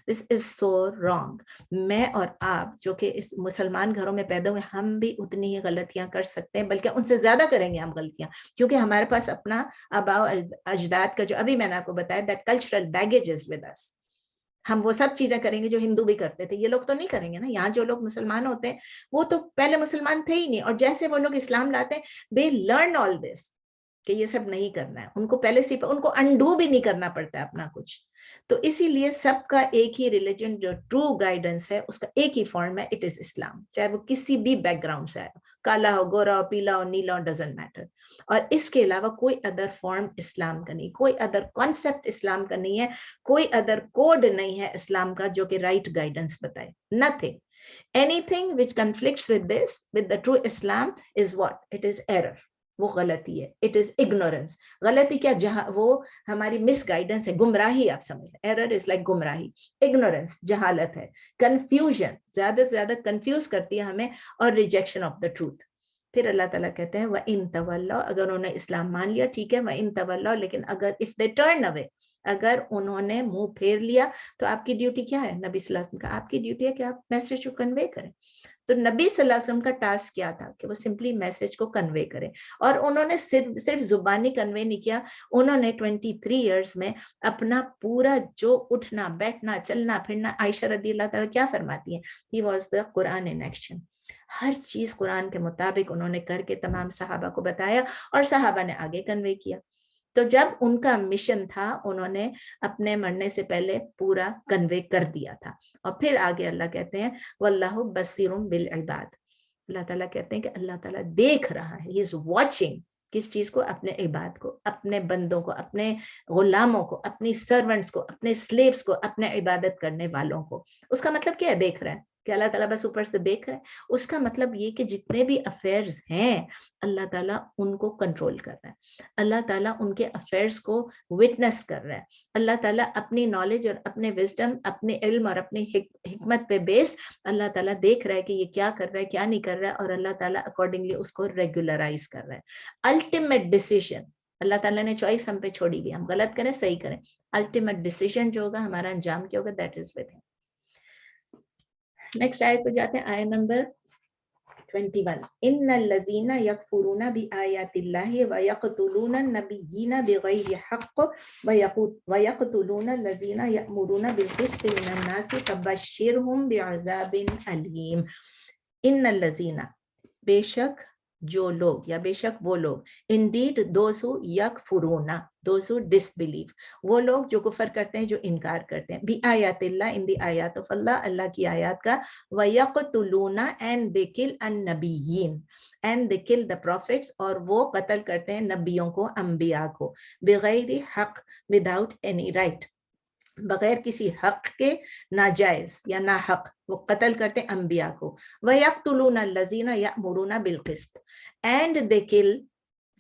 دس از سو رانگ. میں اور آپ جو کہ اس مسلمان گھروں میں پیدا ہوئے, ہم بھی اتنی ہی غلطیاں کر سکتے ہیں, بلکہ ان سے زیادہ کریں گے ہم غلطیاں, کیونکہ ہمارے پاس اپنا آباء و اجداد کا جو ابھی میں نے آپ کو بتایا, that cultural baggage is with us. ہم وہ سب چیزیں کریں گے جو ہندو بھی کرتے تھے. یہ لوگ تو نہیں کریں گے نا. یہاں جو لوگ مسلمان ہوتے ہیں وہ تو پہلے مسلمان تھے ہی نہیں, اور جیسے وہ لوگ اسلام لاتے ہیں they learn all this کہ یہ سب نہیں کرنا ہے. ان کو پہلے سے ان کو انڈو بھی نہیں کرنا پڑتا ہے اپنا کچھ. تو اسی لیے سب کا ایک ہی ریلیجن جو ٹرو گائیڈنس ہے اس کا ایک ہی فارم ہے, اٹ از اسلام, چاہے وہ کسی بھی بیک گراؤنڈ سے آئے ہو, کالا ہو, گورا ہو, پیلا ہو, نیلا ہو, ڈزنٹ میٹر. اور اس کے علاوہ کوئی ادر فارم اسلام کا نہیں, کوئی ادر کانسیپٹ اسلام کا نہیں ہے, کوئی ادر کوڈ نہیں ہے اسلام کا جو کہ رائٹ گائیڈنس بتائے. Nothing. Anything which conflicts with this, with the true Islam, is what? It is error. وہ غلطی ہے. It is ignorance. غلطی کیا, جہاں وہ ہماری مس گائیڈنس ہے, گمراہی. آپ سمجھ لیں, error is like گمراہی. Ignorance جہالت ہے. Confusion زیادہ سے زیادہ کنفیوز کرتی ہے ہمیں, اور rejection of the truth. پھر اللہ تعالیٰ کہتے ہیں وَإِن تَوَلَّوْا, اگر انہوں نے اسلام مان لیا ٹھیک ہے, وَإِن تَوَلَّوْا, لیکن اگر if they turn away, اگر انہوں نے منہ پھیر لیا, تو آپ کی ڈیوٹی کیا ہے؟ نبی صلی اللہ علیہ وسلم کا آپ کی ڈیوٹی ہے کہ آپ میسج کو کنوے کریں. تو نبی صلی اللہ علیہ وسلم کا ٹاسک کیا تھا کہ وہ سمپلی میسج کو کنوے کریں, اور انہوں نے صرف زبانی کنوے نہیں کیا, انہوں نے 23 ایئرس میں اپنا پورا جو اٹھنا بیٹھنا چلنا پھرنا, عائشہ رضی اللہ تعالیٰ کیا فرماتی ہیں, he was the Quran in action. ہر چیز قرآن کے مطابق انہوں نے کر کے تمام صحابہ کو بتایا, اور صحابہ نے آگے کنوے کیا. تو جب ان کا مشن تھا, انہوں نے اپنے مرنے سے پہلے پورا کنوے کر دیا تھا. اور پھر آگے اللہ کہتے ہیں واللہ بصیر بالعباد, اللہ تعالیٰ کہتے ہیں کہ اللہ تعالیٰ دیکھ رہا ہے, ہی از واچنگ. کس چیز کو؟ اپنے عباد کو, اپنے بندوں کو, اپنے غلاموں کو, اپنی سرونٹس کو, اپنے سلیوز کو, اپنے عبادت کرنے والوں کو. اس کا مطلب کیا ہے دیکھ رہا ہے؟ کہ اللہ تعالیٰ بس اوپر سے دیکھ رہا ہے؟ اس کا مطلب یہ کہ جتنے بھی افیئرز ہیں اللہ تعالیٰ ان کو کنٹرول کر رہا ہے, اللہ تعالیٰ ان کے افیئرز کو وٹنس کر رہا ہے, اللہ تعالیٰ اپنی نالج اور اپنے وزڈم, اپنے علم اور اپنی حکمت پہ بیس اللہ تعالیٰ دیکھ رہا ہے کہ یہ کیا کر رہا ہے کیا نہیں کر رہا ہے, اور اللہ تعالیٰ اکارڈنگلی اس کو ریگولرائز کر رہا ہے. الٹیمیٹ ڈیسیژن اللہ تعالیٰ نے چوائس ہم پہ چھوڑی ہوئی, ہم غلط کریں صحیح کریں, الٹیمیٹ ڈیسیژن جو ہوگا, ہمارا انجام کیا ہوگا, دیٹ از ود ہم. نیکسٹ آیت پہ جاتے ہیں, آیت نمبر 21. ان الذین یکفرون بآیات اللہ ویقتلون النبیین بغیر حق ویقتلون الذین یأمرون بالقسط من الناس فبشرہم بعذاب علیم. ان الذین, بے شک جو لوگ یا بے شک وہ لوگ, indeed those who یکفرون, those who disbelieve, وہ لوگ جو کفر کرتے ہیں, جو انکار کرتے ہیں, بآیات اللہ, in the آیات of اللہ, اللہ کی آیات کا, وَيَقْتُلُونَ and they kill النبیین, and they kill the prophets, اور وہ قتل کرتے ہیں نبیوں کو, انبیاء کو, بغیر حق, without any right, بغیر کسی حق کے, ناجائز یا ناحق وہ قتل کرتے انبیاء کو. وَيَقْتُلُونَ الَّذِينَ يَأْمُرُونَ بِالْقِسْطِ, and they kill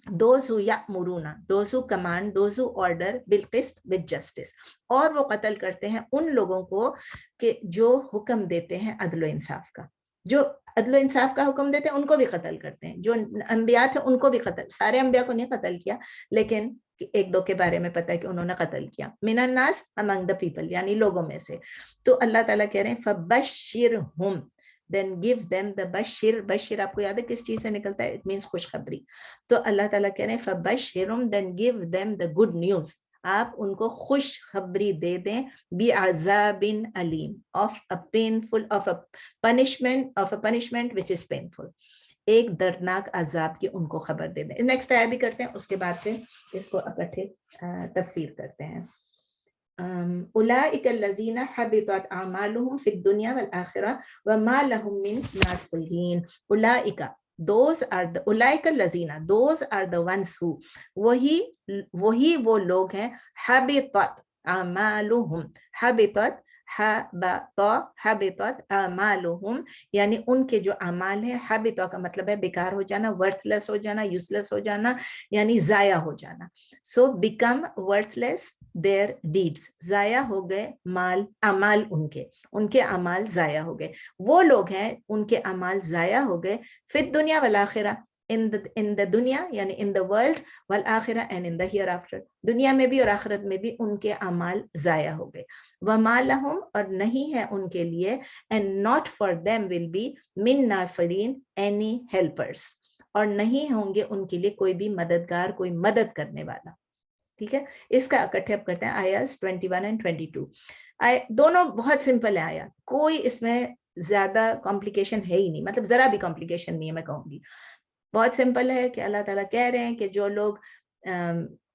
those who يَأْمُرُونَ, those who command, those who order بالقسط, with justice, اور وہ قتل کرتے ہیں ان لوگوں کو کہ جو حکم دیتے ہیں عدل و انصاف کا, جو عدل و انصاف کا حکم دیتے ہیں ان کو بھی قتل کرتے ہیں, جو انبیاء تھے ان کو بھی قتل, سارے انبیاء کو نہیں قتل کیا لیکن ایک دو کے بارے میں پتہ ہے کہ انہوں نے قتل کیا, من الناس, among the people, یعنی لوگوں میں سے. تو اللہ تعالیٰ کہہ رہے ہیں فبشرہم, then give them the بشر, بشر آپ کو یاد ہے کس چیز سے نکلتا ہے, it means خوشخبری. تو اللہ تعالیٰ کہہ رہے ہیں فبشرہم, then give them the good news, آپ ان کو خوش خبری دے دیں, بعذاب علیم, of a painful, of a punishment which is painful, ایک دردناک عذاب کی ان کو خبر دے دیں. نیکسٹ آیت بھی کرتے ہیں, اس کے بعد پھر اس کو اکٹھے تفسیر کرتے ہیں. اولئک الذین حبطت اعمالهم فی الدنیا والآخرہ وما لهم من ناصرین. اولئک, those are the, اولئک الذین, those are the ones who, وہی وہ لوگ ہیں, حبطت اعمالهم, حبطت, حبطت اعمالهم, یعنی ان کے جو اعمال ہیں, حبطت کا مطلب ہے بیکار ہو جانا, ورتھ لیس ہو جانا, یوز لیس ہو جانا, یعنی ضائع ہو جانا. So become worthless their deeds, ضائع ہو گئے مال, اعمال ان کے اعمال ضائع ہو گئے. وہ لوگ ہیں ان کے اعمال ضائع ہو گئے فی الدنیا والآخرہ, in the دنیا یعنی in the world, والآخرہ and in the hereafter, دنیا میں بھی اور آخرت میں بھی ان کے اعمال ضائع ہو گئے. وما لہم, اور نہیں ہے ان کے لیے, and not for them will be من ناصرین, any helpers, اور نہیں ہوں گے ان کے لیے کوئی بھی مددگار, کوئی مدد کرنے والا. ٹھیک ہے. اس کا اکٹھے اب کرتے ہیں آیات 21 and 22. دونوں بہت سمپل ہے آیات, کوئی اس میں زیادہ کمپلیکیشن ہے ہی نہیں, مطلب ذرا بھی کمپلیکیشن نہیں ہے. میں کہوں گی بہت سمپل ہے کہ اللہ تعالیٰ کہہ رہے ہیں کہ جو لوگ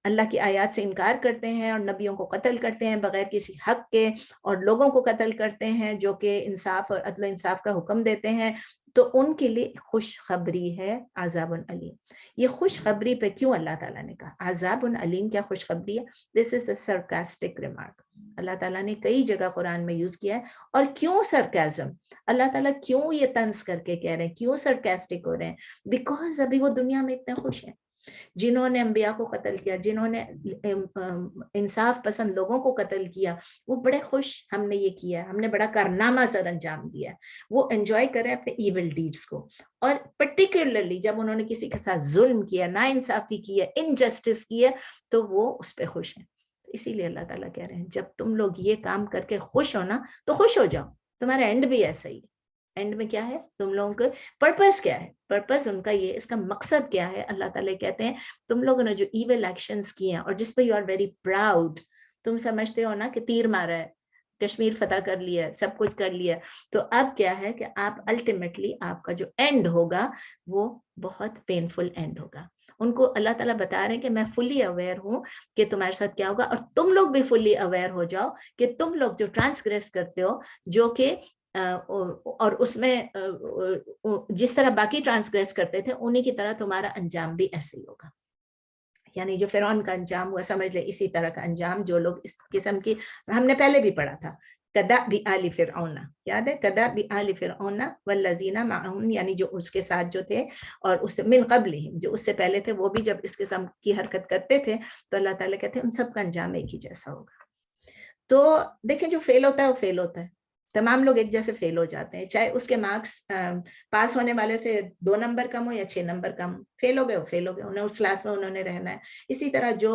اللہ کی آیات سے انکار کرتے ہیں اور نبیوں کو قتل کرتے ہیں بغیر کسی حق کے, اور لوگوں کو قتل کرتے ہیں جو کہ انصاف اور عدل و انصاف کا حکم دیتے ہیں, تو ان کے لیے خوشخبری ہے عذاب علیم. یہ خوشخبری پہ کیوں اللہ تعالیٰ نے کہا عذاب علیم, کیا خوشخبری ہے؟ دس از اے سرکاسٹک ریمارک. اللہ تعالیٰ نے کئی جگہ قرآن میں یوز کیا ہے. اور کیوں سرکازم؟ اللہ تعالیٰ کیوں یہ طنز کر کے کہہ رہے ہیں, کیوں سرکاسٹک ہو رہے ہیں؟ بیکاز ابھی وہ دنیا میں اتنے خوش ہیں. جنہوں نے انبیاء کو قتل کیا, جنہوں نے انصاف پسند لوگوں کو قتل کیا, وہ بڑے خوش, ہم نے یہ کیا, ہم نے بڑا کارنامہ سر انجام دیا. وہ انجوائے کر رہے ہیں اپنے ایول ڈیڈز کو. اور پرٹیکولرلی جب انہوں نے کسی کے ساتھ ظلم کیا, ناانصافی کی ہے, انجسٹس کی ہے, تو وہ اس پہ خوش ہیں. اسی لیے اللہ تعالیٰ کہہ رہے ہیں جب تم لوگ یہ کام کر کے خوش ہو نا, تو خوش ہو جاؤ, تمہارا اینڈ بھی ایسا ہی ہے. اینڈ میں کیا ہے, تم لوگوں کا پرپس کیا ہے, پرپس ان کا یہ, اس کا مقصد کیا ہے. اللہ تعالیٰ کہتے ہیں تم لوگوں نے جو ایول ایکشنز کیے ہیں اور جس پہ یو آر ویری پراؤڈ, تم سمجھتے ہو نا کہ تیر مارا ہے, کشمیر فتح کر لیا ہے, سب کچھ کر لیا, تو اب کیا ہے کہ آپ الٹیمیٹلی آپ کا جو اینڈ ہوگا وہ بہت پینفل اینڈ ہوگا. ان کو اللہ تعالیٰ بتا رہے ہیں کہ میں فلی اویئر ہوں کہ تمہارے ساتھ کیا ہوگا, اور تم لوگ بھی فلی اویئر ہو جاؤ کہ تم لوگ جو ٹرانسگریس کرتے ہو, جو کہ اور اس میں جس طرح باقی ٹرانسگریس کرتے تھے انہی کی طرح تمہارا انجام بھی ایسے ہی ہوگا. یعنی جو فرعون کا انجام ہوا, سمجھ لے اسی طرح کا انجام جو لوگ اس قسم کی, ہم نے پہلے بھی پڑھا تھا, کدأب آل فرعون, یاد ہے, کدأب آل فرعون والذین معہم, یعنی جو اس کے ساتھ جو تھے, اور اس سے من قبلہم, جو اس سے پہلے تھے, وہ بھی جب اس قسم کی حرکت کرتے تھے تو اللہ تعالیٰ کہتے ہیں ان سب کا انجام ایک ہی جیسا ہوگا. تو دیکھیں جو فیل ہوتا ہے وہ فیل ہوتا ہے, تمام لوگ ایک جیسے فیل ہو جاتے ہیں, چاہے اس کے مارکس پاس ہونے والے سے 2 نمبر کم ہو یا 6 نمبر کم, فیل ہو گئے وہ فیل ہو گئے, انہیں اس کلاس میں انہوں نے رہنا ہے. اسی طرح جو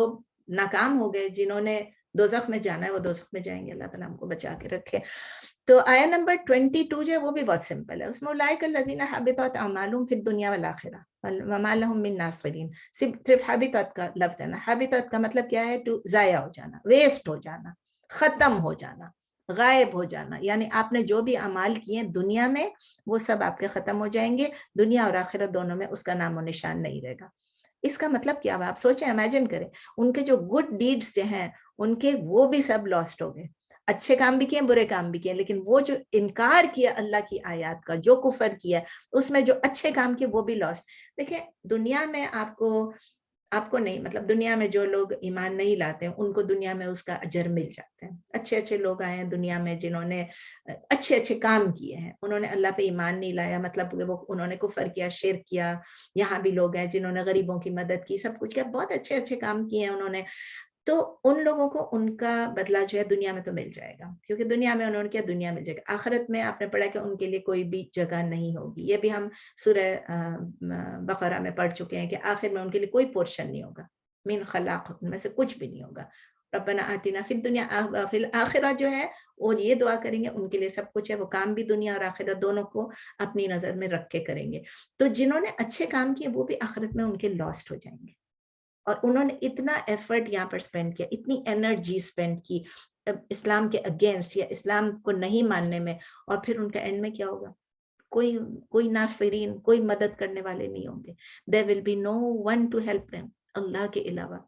ناکام ہو گئے, جنہوں نے دوزخ میں جانا ہے وہ دوزخ میں جائیں گے, اللہ تعالیٰ ہم کو بچا کے رکھے. تو آیا نمبر 22 جو ہے وہ بھی بہت سمپل ہے, اس میں اولئک الذین حبطت اعمالهم فی الدنیا والآخرہ وما لهم من ناصرین. صرف حبطت کا لفظ ہے نا, حبطت کا مطلب کیا ہے, ٹو ضائع ہو جانا, ویسٹ ہو جانا, ختم ہو جانا, غائب ہو جانا. یعنی آپ نے جو بھی اعمال کیے دنیا میں وہ سب آپ کے ختم ہو جائیں گے, دنیا اور آخرت دونوں میں اس کا نام و نشان نہیں رہے گا. اس کا مطلب کیا ہوا, آپ سوچیں, امیجن کریں, ان کے جو گڈ ڈیڈز جو ہیں ان کے وہ بھی سب لاسٹ ہو گئے. اچھے کام بھی کیے, برے کام بھی کیے, لیکن وہ جو انکار کیا اللہ کی آیات کا, جو کفر کیا, اس میں جو اچھے کام کیے وہ بھی لاسٹ. دیکھیں دنیا میں آپ کو نہیں, مطلب دنیا میں جو لوگ ایمان نہیں لاتے ہیں ان کو دنیا میں اس کا اجر مل جاتا ہے. اچھے اچھے لوگ آئے ہیں دنیا میں جنہوں نے اچھے اچھے کام کیے ہیں, انہوں نے اللہ پہ ایمان نہیں لایا, مطلب وہ انہوں نے کفر کیا, شرک کیا. یہاں بھی لوگ ہیں جنہوں نے غریبوں کی مدد کی, سب کچھ کیا, بہت اچھے اچھے کام کیے ہیں انہوں نے. تو ان لوگوں کو ان کا بدلہ جو ہے دنیا میں تو مل جائے گا, کیونکہ دنیا میں انہوں نے کیا, دنیا مل جائے گا. آخرت میں آپ نے پڑھا کہ ان کے لیے کوئی بھی جگہ نہیں ہوگی. یہ بھی ہم سورہ بقرہ میں پڑھ چکے ہیں کہ آخر میں ان کے لیے کوئی پورشن نہیں ہوگا, من خلاق, ان میں سے کچھ بھی نہیں ہوگا. ربنا آتنا فی الدنیا فی الآخرہ جو ہے, اور یہ دعا کریں گے ان کے لیے سب کچھ ہے, وہ کام بھی دنیا اور آخرت دونوں کو اپنی نظر میں رکھ کے کریں گے. تو جنہوں نے اچھے کام کیے وہ بھی آخرت میں ان کے لاسٹ ہو جائیں گے. اور انہوں نے اتنا ایفرٹ یہاں پر سپینڈ کیا, اتنی انرجی سپینڈ کی اسلام کے اگینسٹ یا اسلام کو نہیں ماننے میں, اور پھر ان کا اینڈ میں کیا ہوگا, کوئی ناصرین, کوئی مدد کرنے والے نہیں ہوں گے. there will be no one to help them اللہ کے علاوہ.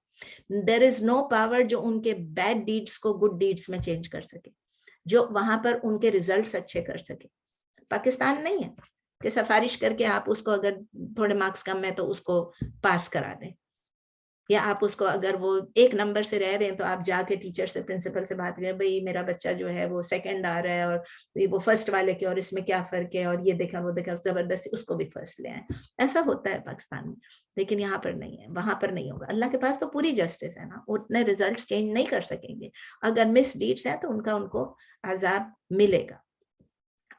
there is no power جو ان کے بیڈ ڈیڈز کو گڈ ڈیڈز میں چینج کر سکے, جو وہاں پر ان کے ریزلٹس اچھے کر سکے. پاکستان نہیں ہے کہ سفارش کر کے آپ اس کو اگر تھوڑے مارکس کم ہے تو اس کو پاس کرا دیں, یا آپ اس کو اگر وہ 1 نمبر سے رہ رہے ہیں تو آپ جا کے ٹیچر سے, پرنسپل سے بات کریں, بھئی میرا بچہ جو ہے وہ 2nd آ رہا ہے اور وہ 1st والے کے, اور اس میں کیا فرق ہے, اور یہ دیکھا وہ دیکھا, زبردستی اس کو بھی 1st لے آئیں. ایسا ہوتا ہے پاکستان میں, لیکن یہاں پر نہیں ہے, وہاں پر نہیں ہوگا. اللہ کے پاس تو پوری جسٹس ہے نا, اتنے ریزلٹس چینج نہیں کر سکیں گے. اگر مس ڈیڈس ہیں تو ان کو عذاب ملے گا,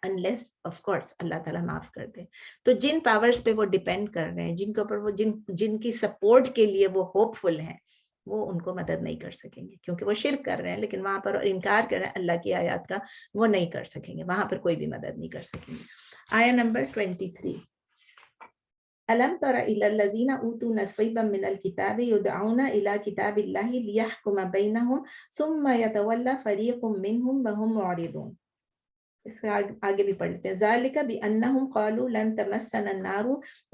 unless of course اللہ تعالیٰ معاف کر دے. تو جن پاورز پہ وہ ڈیپینڈ کر رہے ہیں, جن کے اوپر وہ جن کی سپورٹ کے لیے وہ ہوپ فل ہیں, وہ ان کو مدد نہیں کر سکیں گے, کیونکہ وہ شرک کر رہے ہیں. لیکن وہاں پر انکار کر رہے ہیں اللہ کی آیات کا, وہ نہیں کر سکیں گے, وہاں پر کوئی بھی مدد نہیں کر سکیں گے. آیا نمبر 23. ألم تر إلى الذين أوتوا نصيبا من الكتاب يدعون إلى كتاب الله ليحكم بينهم ثم يتولى فريق منهم وهم معرضون. اس کا آگے بھی پڑھ لیتے ہیں. ذالک بأنہم قالوا لن تمسنا النار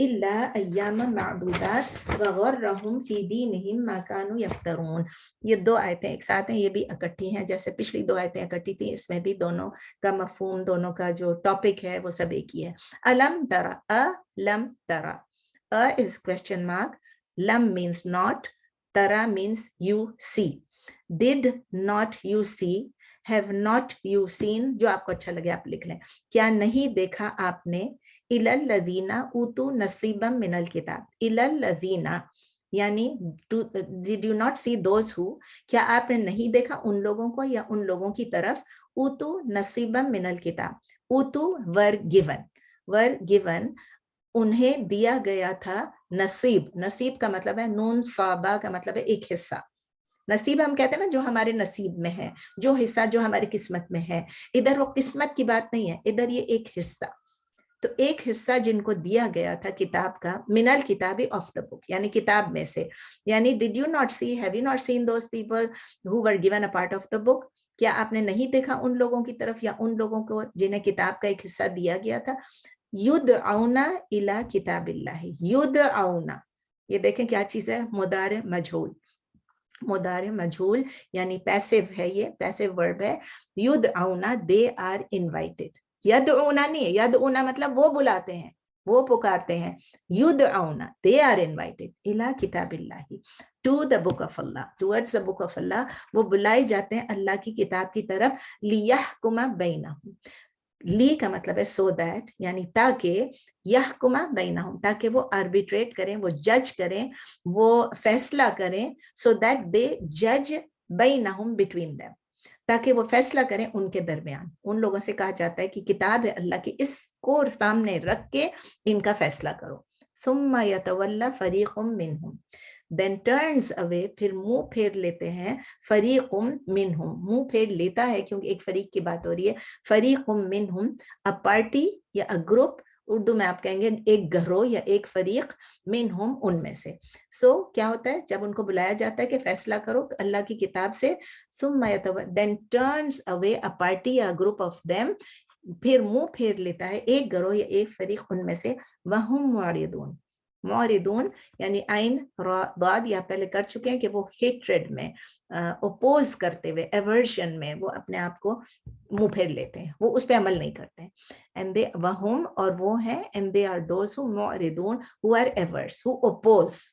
الا ایاما معدودات وغرہم فی دینہم ما کانوا یفترون. یہ دو آیتیں ایک ساتھ ہیں, یہ بھی اکٹھی ہیں جیسے پچھلی دو آیتیں اکٹھی تھیں, اس میں بھی دونوں کا مفہوم, دونوں کا جو ٹاپک ہے وہ سب ایک ہی ہے. الم ترا, لم ترا, is question mark, lam means not, tara means you see. Did not you see, have not you seen, جو آپ کو اچھا لگے آپ لکھ لیں. کیا نہیں دیکھا آپ نے, الی الذین اوتوا نصیبا من الکتاب, الی الذین یعنی did you not see those who, کیا آپ نے نہیں دیکھا ان لوگوں کو یا ان لوگوں کی طرف, اوتوا نصیبا من الکتاب, اوتو were given انہیں دیا گیا تھا نصیب. نصیب کا مطلب ہے نون صابہ کا مطلب ہے ایک حصہ. نصیب ہم کہتے ہیں نا جو ہمارے نصیب میں ہے, جو حصہ جو ہماری قسمت میں ہے. ادھر وہ قسمت کی بات نہیں ہے, ادھر یہ ایک حصہ. تو ایک حصہ جن کو دیا گیا تھا کتاب کا, من الکتاب آف دا بک, یعنی کتاب میں سے. یعنی did you not see, have you not seen those people who were given a part of the book, کیا آپ نے نہیں دیکھا ان لوگوں کی طرف یا ان لوگوں کو جنہیں کتاب کا ایک حصہ دیا گیا تھا. یدعون الی کتاب اللہ, یدعون, یہ دیکھیں کیا چیز ہے, مضارع مجہول. مضارع مجہول یعنی پیسو ہے, یہ پیسو ورب ہے. یدعون, they are invited. یدعون نہیں, یدعون مطلب وہ بلاتے ہیں, وہ پکارتے ہیں. یدعون, they are invited الی کتاب اللہ, to the book of Allah, towards the book of Allah, وہ بلائے جاتے ہیں اللہ کی کتاب کی طرف. لیحکم بینہم, لی کا مطلب ہے سو دیٹ, یعنی تاکہ, یحکم بینہم تاکہ وہ آربیٹریٹ کریں, وہ جج کریں, وہ فیصلہ کریں. سو دیٹ دے جج بینہم بٹوین دیم, تاکہ وہ فیصلہ کریں ان کے درمیان. ان لوگوں سے کہا جاتا ہے کہ کتاب ہے اللہ کی, اس کو سامنے رکھ کے ان کا فیصلہ کرو. ثم یتولی فریق منہم, then turns away, پھر منہ پھیر لیتے ہیں, فریق منہم, منہ پھیر لیتا ہے کیونکہ ایک فریق کی بات ہو رہی ہے. فریق منہم, a party یا a group, اردو میں آپ کہیں گے ایک گروہ یا ایک فریق, منہم ان میں سے. سو کیا ہوتا ہے جب ان کو بلایا جاتا ہے کہ فیصلہ کرو اللہ کی کتاب سے, then turns away a party a group of them, پھر منہ پھیر لیتا ہے ایک گروہ یا ایک فریق ان میں سے. وہم معرضون, معرضون یعنی عین را ضاد, یا پہلے کر چکے ہیں کہ وہ ہیٹریڈ میں, اپوز کرتے ہوئے, ایورشن میں وہ اپنے آپ کو منہ پھیر لیتے ہیں, وہ اس پہ عمل نہیں کرتے ہیں. and they وہم, اور وہ ہیں, and they are those who معرضون, who are averse, who oppose,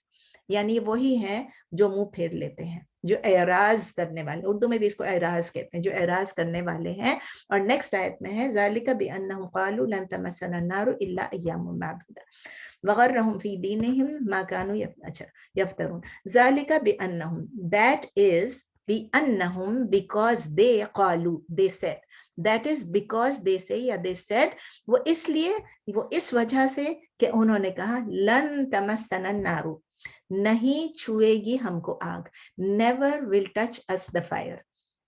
یعنی وہی ہیں جو منہ پھیر لیتے ہیں, جو اعراض کرنے والے, اردو میں بھی اس کو اعراض کہتے ہیں, جو اعراض کرنے والے ہیں. اور نیکسٹ آیت میں ہے ذالک بانہم قالوا لن تمسنا النار الا ایاما معدودۃ وغرہم فی دینہم ما کانوا یفترون. ذالک بانہم, that is بانہم, because they قالوا, they said, that is because they say یا they said, وہ اس لیے, وہ اس وجہ سے کہ انہوں نے کہا لن تمسنا النار, نہیں چھوئے گی ہم کو آگ. never will touch us the fire,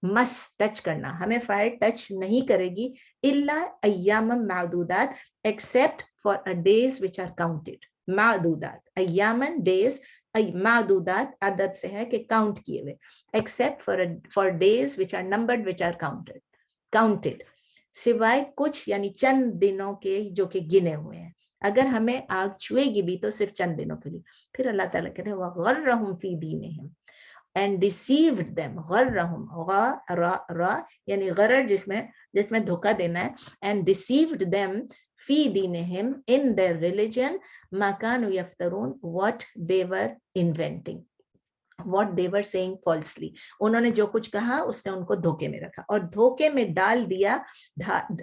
must touch کرنا, ہمیں فائر ٹچ نہیں کرے گی. الا ایام معدودات, except for a days which are counted. معدودات, ایامن days, معدودات عدد سے ہے کہ کاؤنٹ کیے ہوئے, except for days which are numbered, which are counted, سوائے کچھ یعنی چند دنوں کے جو کہ گنے ہوئے ہیں. اگر ہمیں آگ چھوئے گی بھی تو صرف چند دنوں کے لیے. پھر اللہ تعالیٰ کہتے ہیں وَغَرَّهُمْ فِي دِينِهِمْ and deceived them, غَرَّهُمْ, غَا را یعنی غرر جس میں دھوکہ دینا ہے, and deceived them فی دینہم, in their religion, ما کانوا یفترون, what they were inventing, what they were saying falsely. انہوں نے جو کچھ کہا اس نے ان کو دھوکے میں رکھا اور دھوکے میں ڈال دیا,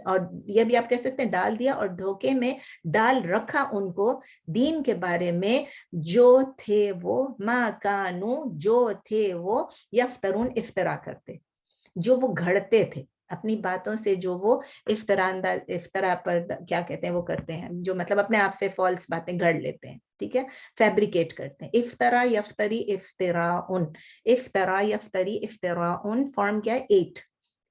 اور یہ بھی آپ کہہ سکتے ہیں ڈال دیا اور دھوکے میں ڈال رکھا ان کو دین کے بارے میں, جو تھے وہ, ما کانو, جو تھے وہ, یفترون, افطرا کرتے, جو وہ گھڑتے تھے اپنی باتوں سے, جو وہ افطرا پر کیا کہتے ہیں وہ کرتے ہیں, جو مطلب اپنے آپ سے فالس باتیں گھڑ لیتے ہیں, ٹھیک ہے, فیبریکیٹ کرتے ہیں. افطرا یفتری افتراء, افطرا یفتری افتراء, فارم کیا ہے 8,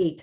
8।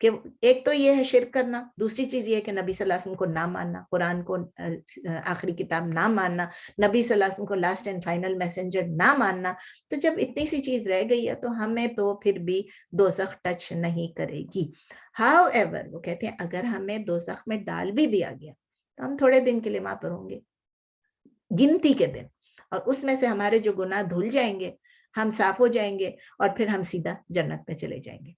کہ ایک تو یہ ہے شرک کرنا، دوسری چیز یہ ہے کہ نبی صلی اللہ علیہ وسلم کو نہ ماننا، قرآن کو آخری کتاب نہ ماننا، نبی صلی اللہ علیہ وسلم کو لاسٹ اینڈ فائنل میسنجر نہ ماننا. تو جب اتنی سی چیز رہ گئی ہے تو ہمیں تو پھر بھی دوزخ ٹچ نہیں کرے گی. ہاؤ ایور وہ کہتے ہیں اگر ہمیں دوزخ میں ڈال بھی دیا گیا تو ہم تھوڑے دن کے لیے وہاں پر ہوں گے، گنتی کے دن، اور اس میں سے ہمارے جو گناہ دھل جائیں گے، ہم صاف ہو جائیں گے، اور پھر ہم سیدھا جنت میں چلے جائیں گے.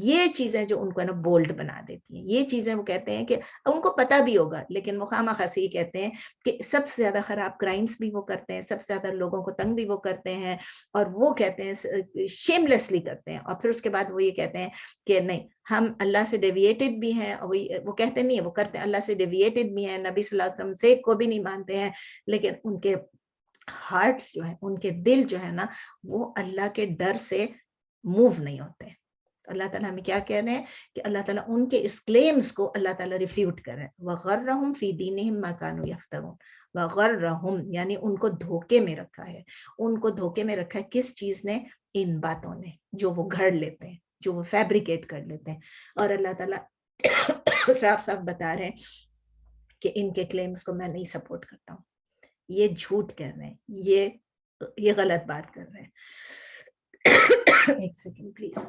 یہ چیزیں جو ان کو نا بولڈ بنا دیتی ہیں، یہ چیزیں وہ کہتے ہیں کہ ان کو پتہ بھی ہوگا لیکن وہ خواہ سے ہی کہتے ہیں کہ سب سے زیادہ خراب کرائمز بھی وہ کرتے ہیں، سب سے زیادہ لوگوں کو تنگ بھی وہ کرتے ہیں، اور وہ کہتے ہیں شیم لیسلی کرتے ہیں. اور پھر اس کے بعد وہ یہ کہتے ہیں کہ نہیں ہم اللہ سے ڈیویٹڈ بھی ہیں، اور وہ کہتے نہیں ہیں، وہ کرتے ہیں اللہ سے ڈیویٹڈ بھی ہیں، نبی صلی اللہ علیہ وسلم سے کو بھی نہیں مانتے ہیں، لیکن ان کے ہارٹس جو ہے، ان کے دل جو ہے نا وہ اللہ کے ڈر سے موو نہیں ہوتے. اللہ تعالیٰ ہمیں کیا کہہ رہے ہیں کہ اللہ تعالیٰ ان کے اس کلیمز کو اللہ تعالیٰ ریفیوٹ کر رہے ہیں. وَغَرَّهُمْ فِي دِينِهِمْ مَا كَانُوا يَفْتَرُونَ. وَغَرَّهُمْ یعنی ان کو دھوکے میں رکھا ہے، ان کو دھوکے میں رکھا ہے کس چیز نے؟ ان باتوں نے جو وہ گھڑ لیتے ہیں، جو وہ فیبریکیٹ کر لیتے ہیں. اور اللہ تعالیٰ صاف صاف بتا رہے ہیں کہ ان کے کلیمز کو میں نہیں سپورٹ کرتا ہوں، یہ جھوٹ کہہ رہے ہیں، یہ غلط بات کر رہے ہیں. ایک سیکنڈ پلیز.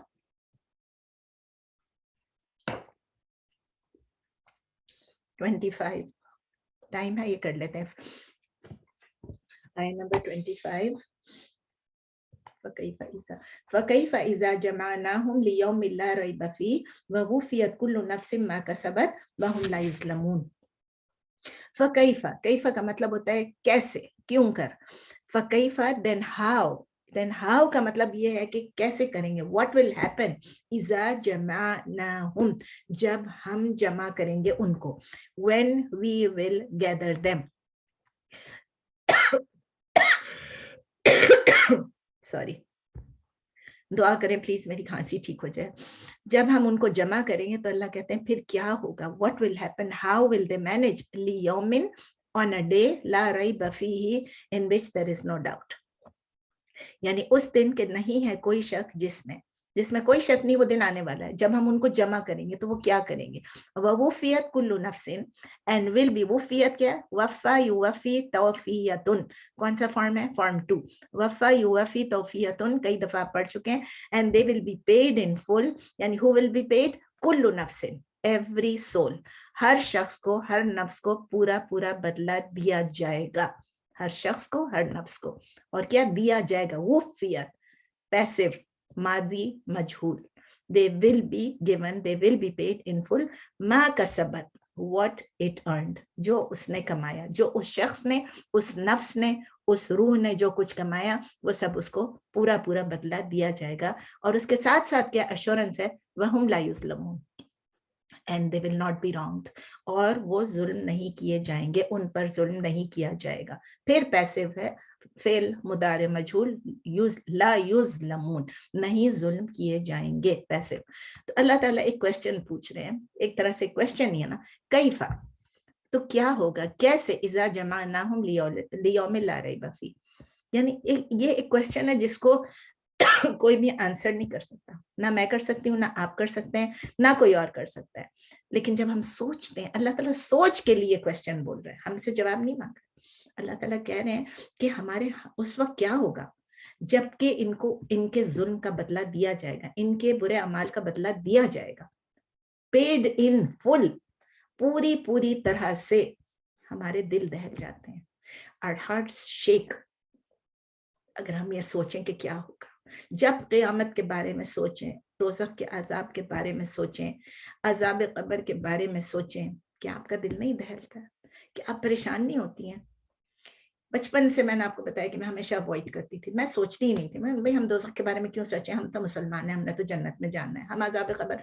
25 ٹائم ہے، یہ کر لیتے ہیں. آئے نمبر 25. فَكَيْفَ إِذَا جَمَعْنَاهُمْ لِيَوْمٍ لَا رَيْبَ فِيهِ وَوُفِّيَتْ كُلُّ نَفْسٍ مَا كَسَبَتْ وَهُمْ لَا يُظْلَمُونَ. فَكَيْفَ کا مطلب ہوتا ہے کیسے، کیوں کر. فَكَيْفَ then how کا مطلب یہ ہے کہ کیسے کریں گے. what will happen اذا جمعناہم جب ہم جمع کریں گے ان کو. when we will gather them. sorry دعا کریں پلیز میری کھانسی ٹھیک ہو جائے. جب ہم ان کو جمع کریں گے تو اللہ کہتے ہیں پھر کیا ہوگا. what will happen, how will they manage. لیومن on a day لا ریب فیہ in which there is no doubt. یعنی اس دن کے نہیں ہے کوئی شک جس میں کوئی شک نہیں وہ دن آنے والا ہے. جب ہم ان کو جمع کریں گے تو وہ کیا کریں گے. وَوُفِّيَتْ كُلُّ نَفْسٍ and will be وفیت کیا وفا یوفی توفیتن کون سا فارم ہے فارم 2. وفا یوفی توفیتن کئی دفعہ پڑھ چکے ہیں. and they will be paid in full یعنی who will be paid کل نفس every soul ہر شخص کو ہر نفس کو پورا پورا بدلہ دیا جائے گا. ہر شخص کو ہر نفس کو اور کیا دیا جائے گا. وفیت پیسو ماضی مجہول. they will be given, they will be paid in full ما کسبت what it earned جو اس نے کمایا، جو اس شخص نے، اس نفس نے، اس روح نے جو کچھ کمایا وہ سب اس کو پورا پورا بدلہ دیا جائے گا. اور اس کے ساتھ ساتھ کیا ایشورنس ہے وَهُمْ لَا يُظْلَمُونَ and they will not be wronged اور وہ ظلم نہیں کیے جائیں گے، ان پر ظلم نہیں کیا جائے گا. پھر پیسو ہے فعل مضارع مجہول لا یظلمون نہیں ظلم کیے جائیں گے پیسو. تو اللہ تعالیٰ ایک کوشچن پوچھ رہے ہیں، ایک طرح سے کوشچن ہی ہے نا. کیفا تو کیا ہوگا، کیسے. اذا جمعناہم لیوم لا ریب فیہ یعنی یہ ایک کوشچن ہے جس کو کوئی بھی آنسر نہیں کر سکتا. نہ میں کر سکتی ہوں، نہ آپ کر سکتے ہیں، نہ کوئی اور کر سکتا ہے. لیکن جب ہم سوچتے ہیں، اللہ تعالیٰ سوچ کے لیے کوشچن بول رہے ہیں، ہم سے جواب نہیں مانگ رہے. اللہ تعالیٰ کہہ رہے ہیں کہ ہمارے اس وقت کیا ہوگا جب کہ ان کو ان کے ظلم کا بدلہ دیا جائے گا، ان کے برے اعمال کا بدلہ دیا جائے گا. پیڈ ان فل پوری پوری طرح سے. ہمارے دل دہل جاتے ہیں. our hearts shake اگر ہم یہ سوچیں کہ کیا ہوگا جب قیامت کے بارے میں سوچیں، دوزخ کے عذاب کے بارے میں سوچیں، عذاب قبر کے بارے میں سوچیں. کیا آپ کا دل نہیں دہلتا؟ کہ آپ پریشان نہیں ہوتی ہیں؟ بچپن سے میں نے آپ کو بتایا کہ میں ہمیشہ اوائڈ کرتی تھی، میں سوچتی ہی نہیں تھی. میں بھائی ہم دوزخ کے بارے میں کیوں سوچیں، ہم تو مسلمان ہیں، ہم نے تو جنت میں جاننا ہے. ہم عذاب قبر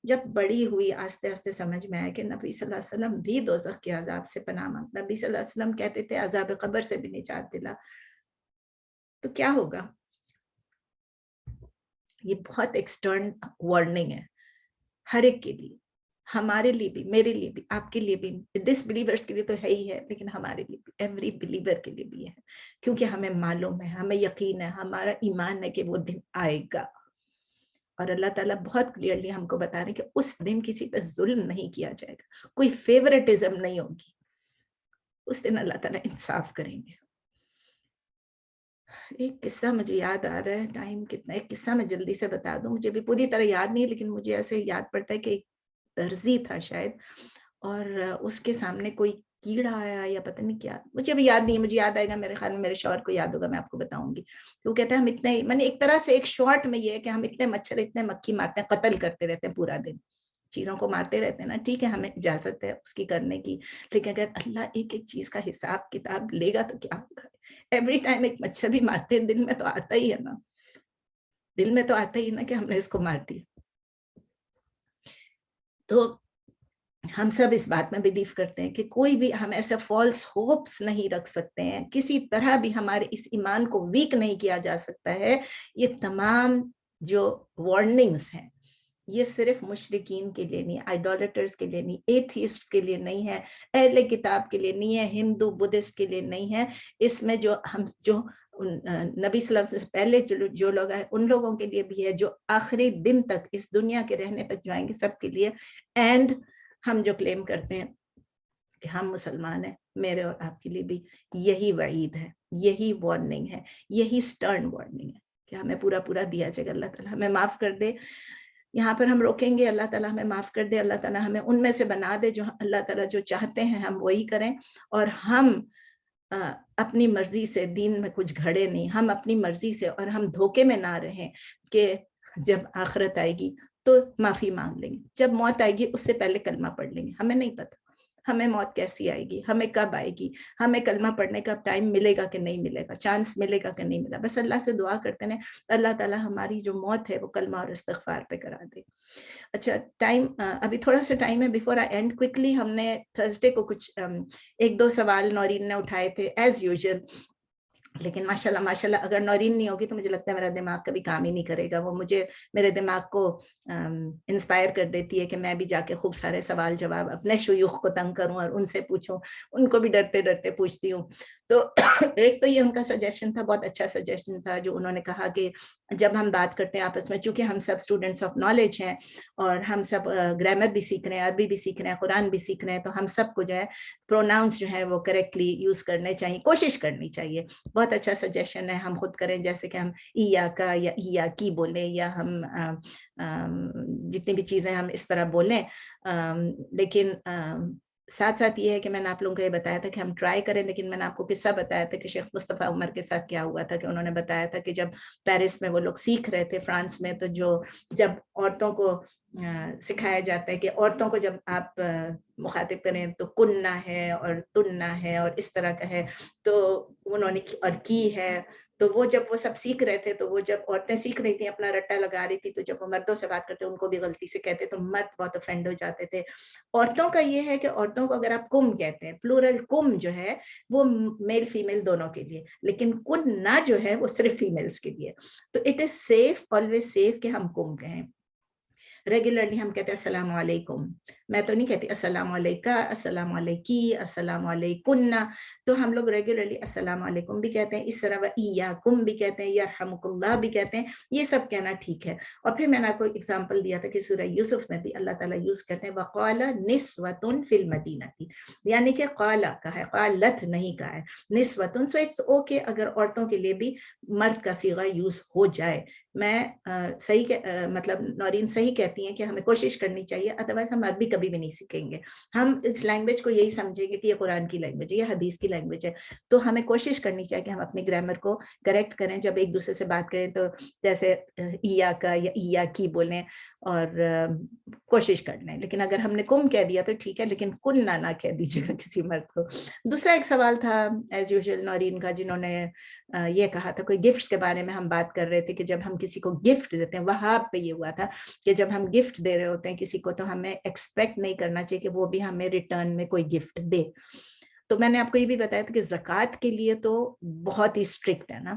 جب بڑی ہوئی آہستہ آہستہ سمجھ میں آیا کہ نبی صلی اللہ علیہ وسلم بھی دوزخ کے عذاب سے پناہ مانگتے. نبی صلی اللہ علیہ وسلم کہتے تھے عذاب قبر سے بھی نجات دلا. تو کیا ہوگا؟ یہ بہت ایکسٹرن وارننگ ہے ہر ایک کے لیے، ہمارے لیے بھی، میرے لیے بھی، آپ کے لیے بھی، ڈس بلیورز کے لیے تو ہے ہی ہے، لیکن ہمارے لیے بھی، ایوری بلیور کے لیے بھی ہے. کیونکہ ہمیں معلوم ہے، ہمیں یقین ہے، ہمارا ایمان ہے کہ وہ دن آئے گا. اور اللہ تعالیٰ بہت کلیئرلی ہم کو بتا رہے ہیں کہ اس دن کسی پہ ظلم نہیں کیا جائے گا, کوئی فیورٹزم نہیں ہوگی, اس دن اللہ تعالیٰ انصاف کریں گے. ایک قصہ مجھے یاد آ رہا ہے, ٹائم کتنا, ایک قصہ میں جلدی سے بتا دوں, مجھے بھی پوری طرح یاد نہیں لیکن مجھے ایسے یاد پڑتا ہے کہ ایک درزی تھا شاید, اور اس کے سامنے کوئی کیڑا آیا یا پتہ نہیں کیا, مجھے ابھی یاد نہیں, مجھے یاد آئے گا, میرے خیال میں میرے شوہر کو یاد ہوگا, میں آپ کو بتاؤں گی. تو وہ کہتے ہیں ہم اتنے, میں نے ایک طرح سے ایک شارٹ میں یہ ہے کہ ہم اتنے مچھر اتنے مکھی مارتے ہیں, قتل کرتے رہتے ہیں پورا دن, چیزوں کو مارتے رہتے ہیں نا, ٹھیک ہے ہمیں اجازت ہے اس کی کرنے کی, لیکن اگر اللہ ایک ایک چیز کا حساب کتاب لے گا تو کیا ہوگا. ایوری ٹائم ایک مچھر بھی مارتے ہیں, دل میں تو آتا ہی ہے نا, دل میں تو آتا ہی نا کہ ہم نے اس کو مار دیا. تو ہم سب اس بات میں بلیو کرتے ہیں کہ کوئی بھی ہم ایسے فالس ہوپس نہیں رکھ سکتے ہیں, کسی طرح بھی ہمارے اس ایمان کو ویک نہیں کیا جا سکتا ہے. یہ تمام جو وارننگز ہیں یہ صرف مشرکین کے لیے نہیں, آئیڈولیٹرز کے لیے نہیں, ایتھیسٹس کے لیے نہیں ہے, اہل کتاب کے لیے نہیں ہے, ہندو بدھسٹ کے لیے نہیں ہے. اس میں جو ہم جو نبی صلی اللہ علیہ وسلم سے پہلے جو لوگ ہیں ان لوگوں کے لیے بھی ہے, جو آخری دن تک اس دنیا کے رہنے تک جائیں گے سب کے لیے. اینڈ ہم جو کلیم کرتے ہیں کہ ہم مسلمان ہیں, میرے اور آپ کے لیے بھی یہی وعید ہے, یہی وارننگ ہے, یہی سٹرن وارننگ ہے کہ ہمیں پورا پورا دیا جائے گا. اللہ تعالیٰ ہمیں معاف کر دے. یہاں پر ہم روکیں گے, اللہ تعالیٰ ہمیں معاف کر دے, اللہ تعالیٰ ہمیں ان میں سے بنا دے جو اللہ تعالیٰ جو چاہتے ہیں ہم وہی کریں, اور ہم اپنی مرضی سے دین میں کچھ گھڑے نہیں, ہم اپنی مرضی سے, اور ہم دھوکے میں نہ رہیں کہ جب آخرت آئے گی تو معافی مانگ لیں گے, جب موت آئے گی اس سے پہلے کلمہ پڑھ لیں گے. ہمیں نہیں پتہ ہمیں موت کیسی آئے گی, ہمیں کب آئے گی, ہمیں کلمہ پڑھنے کا ٹائم ملے گا کہ نہیں ملے گا, چانس ملے گا کہ نہیں ملا. بس اللہ سے دعا کرتے ہیں اللہ تعالیٰ ہماری جو موت ہے وہ کلمہ اور استغفار پہ کرا دے. اچھا ٹائم, ابھی تھوڑا سا ٹائم ہے, بیفور آئی اینڈ کوئکلی, ہم نے تھرسڈے کو کچھ ایک دو سوال نورین نے اٹھائے تھے ایز یوزل, لیکن ماشاءاللہ اگر نورین نہیں ہوگی تو مجھے لگتا ہے میرا دماغ کبھی کام ہی نہیں کرے گا. وہ مجھے میرے دماغ کو انسپائر کر دیتی ہے کہ میں بھی جا کے خوب سارے سوال جواب اپنے شیوخ کو تنگ کروں اور ان سے پوچھوں, ان کو بھی ڈرتے ڈرتے پوچھتی ہوں. تو ایک تو یہ ان کا سجیشن تھا, بہت اچھا سجیشن تھا, جو انہوں نے کہا کہ جب ہم بات کرتے ہیں آپس میں, چونکہ ہم سب اسٹوڈنٹس آف نالج ہیں اور ہم سب گرامر بھی سیکھ رہے ہیں, عربی بھی سیکھ رہے ہیں, قرآن بھی سیکھ رہے ہیں, تو ہم سب کو جو ہے پروناؤنس جو ہے وہ کریکٹلی یوز کرنے چاہیے, کوشش کرنی چاہیے. بہت اچھا سجیشن ہے, ہم خود کریں, جیسے کہ ہم ایا کا یا ایا کی بولیں, یا ہم جتنی بھی چیزیں ہم اس طرح بولیں. لیکن ساتھ ساتھ یہ ہے کہ میں نے آپ لوگوں کو یہ بتایا تھا کہ ہم ٹرائی کریں, لیکن میں نے آپ کو قصہ بتایا تھا کہ شیخ مصطفیٰ عمر کے ساتھ کیا ہوا تھا, کہ انہوں نے بتایا تھا کہ جب پیرس میں وہ لوگ سیکھ رہے تھے, فرانس میں, تو جب عورتوں کو سکھایا جاتا ہے کہ عورتوں کو جب آپ مخاطب کریں تو کننا ہے اور تننا ہے اور اس طرح کا ہے, تو انہوں نے اور کی ہے, تو وہ جب وہ سب سیکھ رہے تھے, تو وہ جب عورتیں سیکھ رہی تھیں اپنا رٹا لگا رہی تھی, تو جب وہ مردوں سے بات کرتے ان کو بھی غلطی سے کہتے تو مرد بہت افینڈ ہو جاتے تھے. عورتوں کا یہ ہے کہ عورتوں کو اگر آپ کم کہتے ہیں, پلورل کم جو ہے وہ میل فیمیل دونوں کے لیے, لیکن کننا جو ہے وہ صرف فیمیلز کے لیے. تو it is safe, always safe کہ ہم کم کہیں. ریگولرلی ہم کہتے ہیں السلام علیکم, میں تو نہیں کہتی السلام علیکہ, السلام علیکی, السلام علیکن, تو ہم لوگ ریگولرلی السلام علیکم بھی کہتے ہیں, اس طرح وَإِيَّاكُمْ بھی کہتے ہیں, یرحمک اللہ بھی کہتے ہیں, یہ سب کہنا ٹھیک ہے. اور پھر میں نے آپ کو اگزامپل دیا تھا کہ سورہ یوسف میں بھی اللہ تعالیٰ یوز کرتے ہیں وَقَالَ نِسْوَةٌ فِي الْمَدِينَةِ, یعنی کہ قَالَ کا ہے, قَالَتْ نہیں کا ہے, نِسْوَةٌ, سو اٹس اوکے اگر عورتوں کے لیے بھی مرد کا صیغہ یوز ہو جائے. میں صحیح مطلب نورین صحیح کہتی ہیں کہ ہمیں کوشش کرنی چاہیے, ادروائز ہم عربی کبھی بھی نہیں سیکھیں گے. ہم اس لینگویج کو یہی سمجھیں گے کہ یہ قرآن کی لینگویج ہے, یہ حدیث کی لینگویج ہے, تو ہمیں کوشش کرنی چاہیے کہ ہم اپنی گرامر کو کریکٹ کریں. جب ایک دوسرے سے بات کریں تو جیسے ایا کا یا ایا کی بولیں اور کوشش کر لیں, لیکن اگر ہم نے کم کہہ دیا تو ٹھیک ہے, لیکن کن نہ کہہ دیجیے گا کسی مرد کو. دوسرا ایک سوال تھا ایز یوزول نورین کا, جنہوں نے یہ کہا تھا, کوئی گفٹس کے بارے میں ہم بات کر رہے تھے کہ جب ہم کسی کو گفٹ دیتے ہیں, وہاب پہ یہ ہوا تھا کہ جب ہم گفٹ دے رہے ہوتے ہیں کسی کو تو ہمیں ایکسپیکٹ نہیں کرنا چاہیے کہ وہ بھی ہمیں ریٹرن میں کوئی گفٹ دے. تو میں نے آپ کو یہ بھی بتایا تھا کہ زکوٰۃ کے لیے تو بہت ہی اسٹرکٹ ہے نا,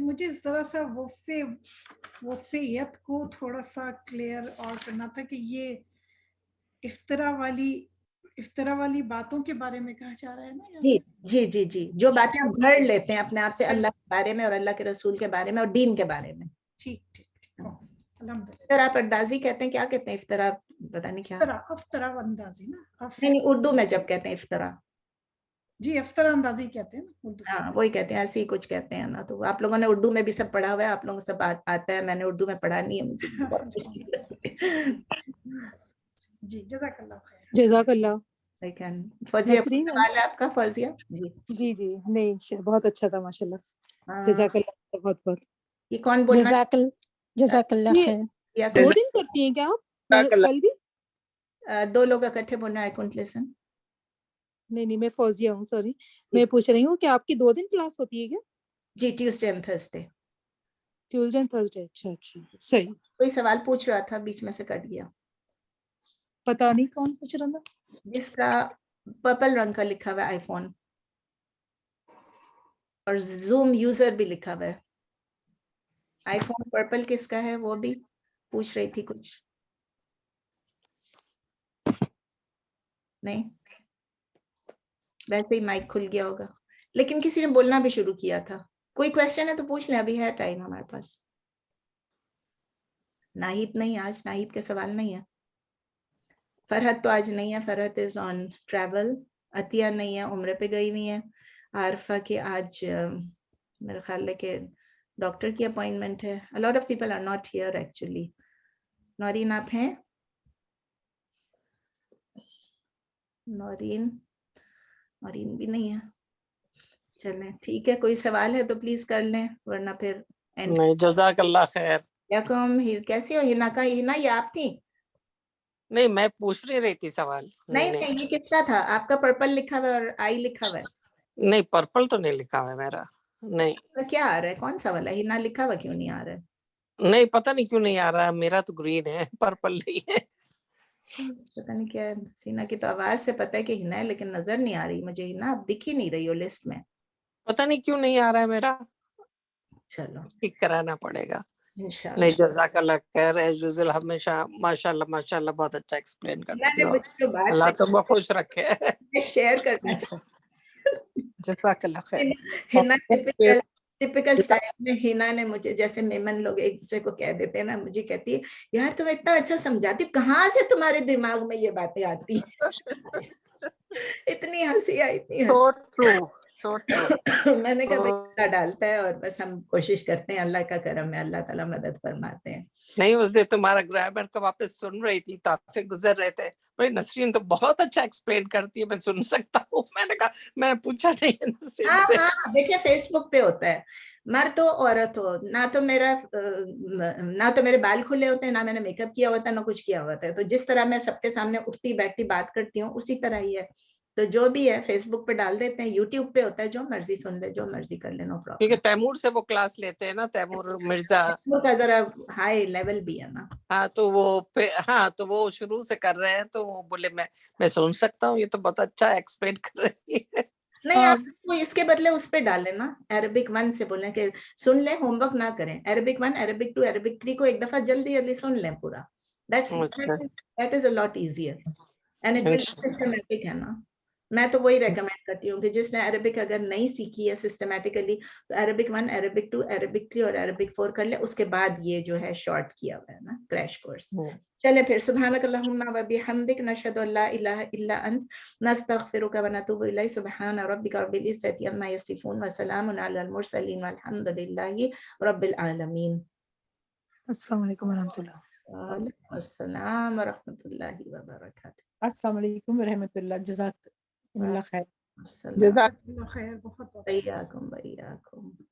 مجھے ذرا سا وفیت کو تھوڑا سا کلیئر اور کرنا تھا کہ یہ افطرا والی باتوں کے بارے میں کہا جا رہا ہے نا یہاں جی پہ؟ جی جی جی جو باتیں ہم گھڑ لیتے ہیں اپنے آپ سے اللہ کے بارے میں اور اللہ کے رسول کے بارے میں اور دین کے بارے میں. ٹھیک الحمد للہ. افطرا پردازی کہتے ہیں, کیا کہتے ہیں افطرا, پتہ نہیں کیا. افطرا اندازی نا. نہیں اردو میں جب کہتے ہیں افطرا, جی افطرا اندازی کہتے ہیں نا اردو. ہاں وہی کہتے ہیں, ایسے ہی کچھ کہتے ہیں نا. تو آپ لوگوں نے اردو میں بھی سب پڑھا ہوا ہے, آپ لوگوں کو سب آتا ہے, میں نے اردو میں پڑھا نہیں ہے مجھے. جی جزاک اللہ خیر. جزاک اللہ. فوزیہ نسرین سوال ہے آپ کا؟ فوزیہ جی جی جی نہیں بہت اچھا تھا ماشاء اللہ. جزاک اللہ بہت بہت. یہ کون بولنا؟ جزاک اللہ یہ خیر. 2 دن کرتی ہیں کیا آپ کل بھی؟ 2 لوگ اکٹھے بولنا. آئی کونٹ لسن. نہیں میں فوزیہ ہوں, سوری. میں پوچھ رہی ہوں کہ آپ کی 2 دن کلاس ہوتی ہے کیا؟ جی Tuesday and Thursday. Tuesday and Thursday. اچھا صحیح. کوئی سوال پوچھ رہا تھا, بیچ میں سے کٹ گیا. پتہ نہیں کون پوچھ رہا تھا. جس کا پرپل رنگ کا لکھا ہوا ہے آئی فون, اور زوم یوزر بھی لکھا ہوا ہے. آئی فون پرپل کس کا ہے وہ بھی پوچھ رہی تھی کچھ. نہیں, ویسے ہی مائک کھل گیا ہوگا. لیکن کسی نے بولنا بھی شروع کیا تھا. کوئی کوشچن ہے تو پوچھ لیں, ابھی ہے ٹائم ہمارے پاس. ناہید نہیں, آج ناہید کے سوال نہیں ہے. فرحت تو آج نہیں ہے, فرحت از آن ٹریول. عطیہ نہیں ہے, عمرے پہ گئی ہوئی ہے. عارفہ کی آج میرے خیال ہے کہ ڈاکٹر کی اپوائنٹمنٹ ہے. A lot of people are not here actually. Noreen آپ ہیں؟ نورین بھی نہیں ہے. چلیں ٹھیک ہے, کوئی سوال ہے تو پلیز کر لیں, ورنہ پھر نہیں جزاک اللہ خیر. کیسی ہو ہنا کا؟ ہنا یہ آپ تھی؟ نہیں میں پوچھ نہیں رہی تھی سوال. نہیں یہ کس کا تھا؟ آپ کا پرپل لکھا ہوا ہے اور آئی لکھا ہوا ہے. نہیں پرپل تو نہیں لکھا ہوا ہے میرا. نہیں کیا آ رہا ہے, کون سا والا ہنا لکھا ہوا کیوں نہیں آ رہا ہے؟ نہیں پتہ نہیں کیوں نہیں آ رہا. میرا تو گرین ہے, پرپل نہیں ہے. پتہ نہیں کیا ہے. ہنا کی تو آواز سے پتہ ہے کہ ہنا ہے, لیکن نظر نہیں آ رہی مجھے. ہنا آپ دکھ ہی نہیں رہی ہو لسٹ میں. پتہ نہیں کیوں نہیں آ رہا ہے میرا. چلو ٹھیک کرانا پڑے گا. انشاءاللہ. نہیں جزاک اللہ خیر. ایز یوزول ہمیشہ ماشاءاللہ بہت اچھا ایکسپلین کرتی ہو. اللہ تم کو خوش رکھے. شیئر کرنا جزاک اللہ خیر. ہنا ٹپیکل سٹائل میں. ہنا نے مجھے, جیسے میمن لوگ ایک دوسرے کو کہہ دیتے ہیں نا, مجھے کہتی ہے یار تم اتنا اچھا سمجھاتی, کہاں سے تمہارے دماغ میں یہ باتیں آتی ہیں. اتنی ہنسی آئی, اتنی So ہنسی. true, so true. میں نے کہا بھائی اللہ ڈالتا ہے, اور بس ہم کوشش کرتے ہیں, اللہ کا کرم ہے, اللہ تعالیٰ مدد فرماتے ہیں. نہیں اس دن تمہارا گرامر کا واپس سن رہی تھی, طافے گزر رہے تھے, بھائی نسرین تو بہت اچھا ایکسپلین کرتی ہے, میں سن سکتا ہوں. میں نے کہا میں نے پوچھا نہیں ہے نسرین سے. ہاں دیکھیں فیس بک پہ ہوتا ہے, مرد ہو عورت ہو, نہ تو میرے بال کھلے ہوتے ہیں, نہ میں نے میک اپ کیا ہوتا ہے, نہ کچھ کیا ہوتا ہے. تو جس طرح میں سب کے سامنے اٹھتی بیٹھتی بات کرتی ہوں, اسی طرح ہی ہے. تو جو بھی ہے فیس بک پہ ڈال دیتے ہیں, یوٹیوب پہ ہوتا ہے, جو مرضی سن لے, جو مرضی کر لے, نو پرابلم. کیونکہ تیمور سے وہ کلاس لیتے ہیں نا, تیمور مرزا کا ذرا ہائی لیول بھی ہے نا. تو وہ شروع سے کر رہے ہیں, تو وہ بولے میں سن سکتا ہوں, یہ تو بہت اچھا ایکسپلین کر رہی ہے. نہیں آپ کو اس کے بدلے اس پہ ڈالیں نا, عربک 1 سے بولیں کہ سن لیں, ہوم ورک نہ کریں. عربک 1, عربک 2, عربک 3 کو ایک دفعہ جلدی سن لیں پورا. That is a lot easier and it will be systematic ہے نا. میں تو وہی ریکمینڈ کرتی ہوں کہ جس نے عربک اگر نہیں سیکھی ہے سسٹمیٹیکلی, تو عربک 1, عربک 2, عربک 3 اور عربک 4 کر لے, اس کے بعد یہ جو ہے شارٹ کیا ہوا ہے نا کریش کورس. چلے پھر سبحانک اللہم و بحمدک نشہد ان لا الہ الا انت نستغفرک و نتوب الیک. سبحان ربک رب العزۃ عما یصفون وسلام علی المرسلین والحمد للہ رب العالمین. السلام علیکم ورحمۃ اللہ. وعلیکم السلام ورحمۃ اللہ وبرکاتہ. السلام علیکم ورحمۃ اللہ. جزاک اللہ خیر. السلام. خیر. بہت بھیاکم.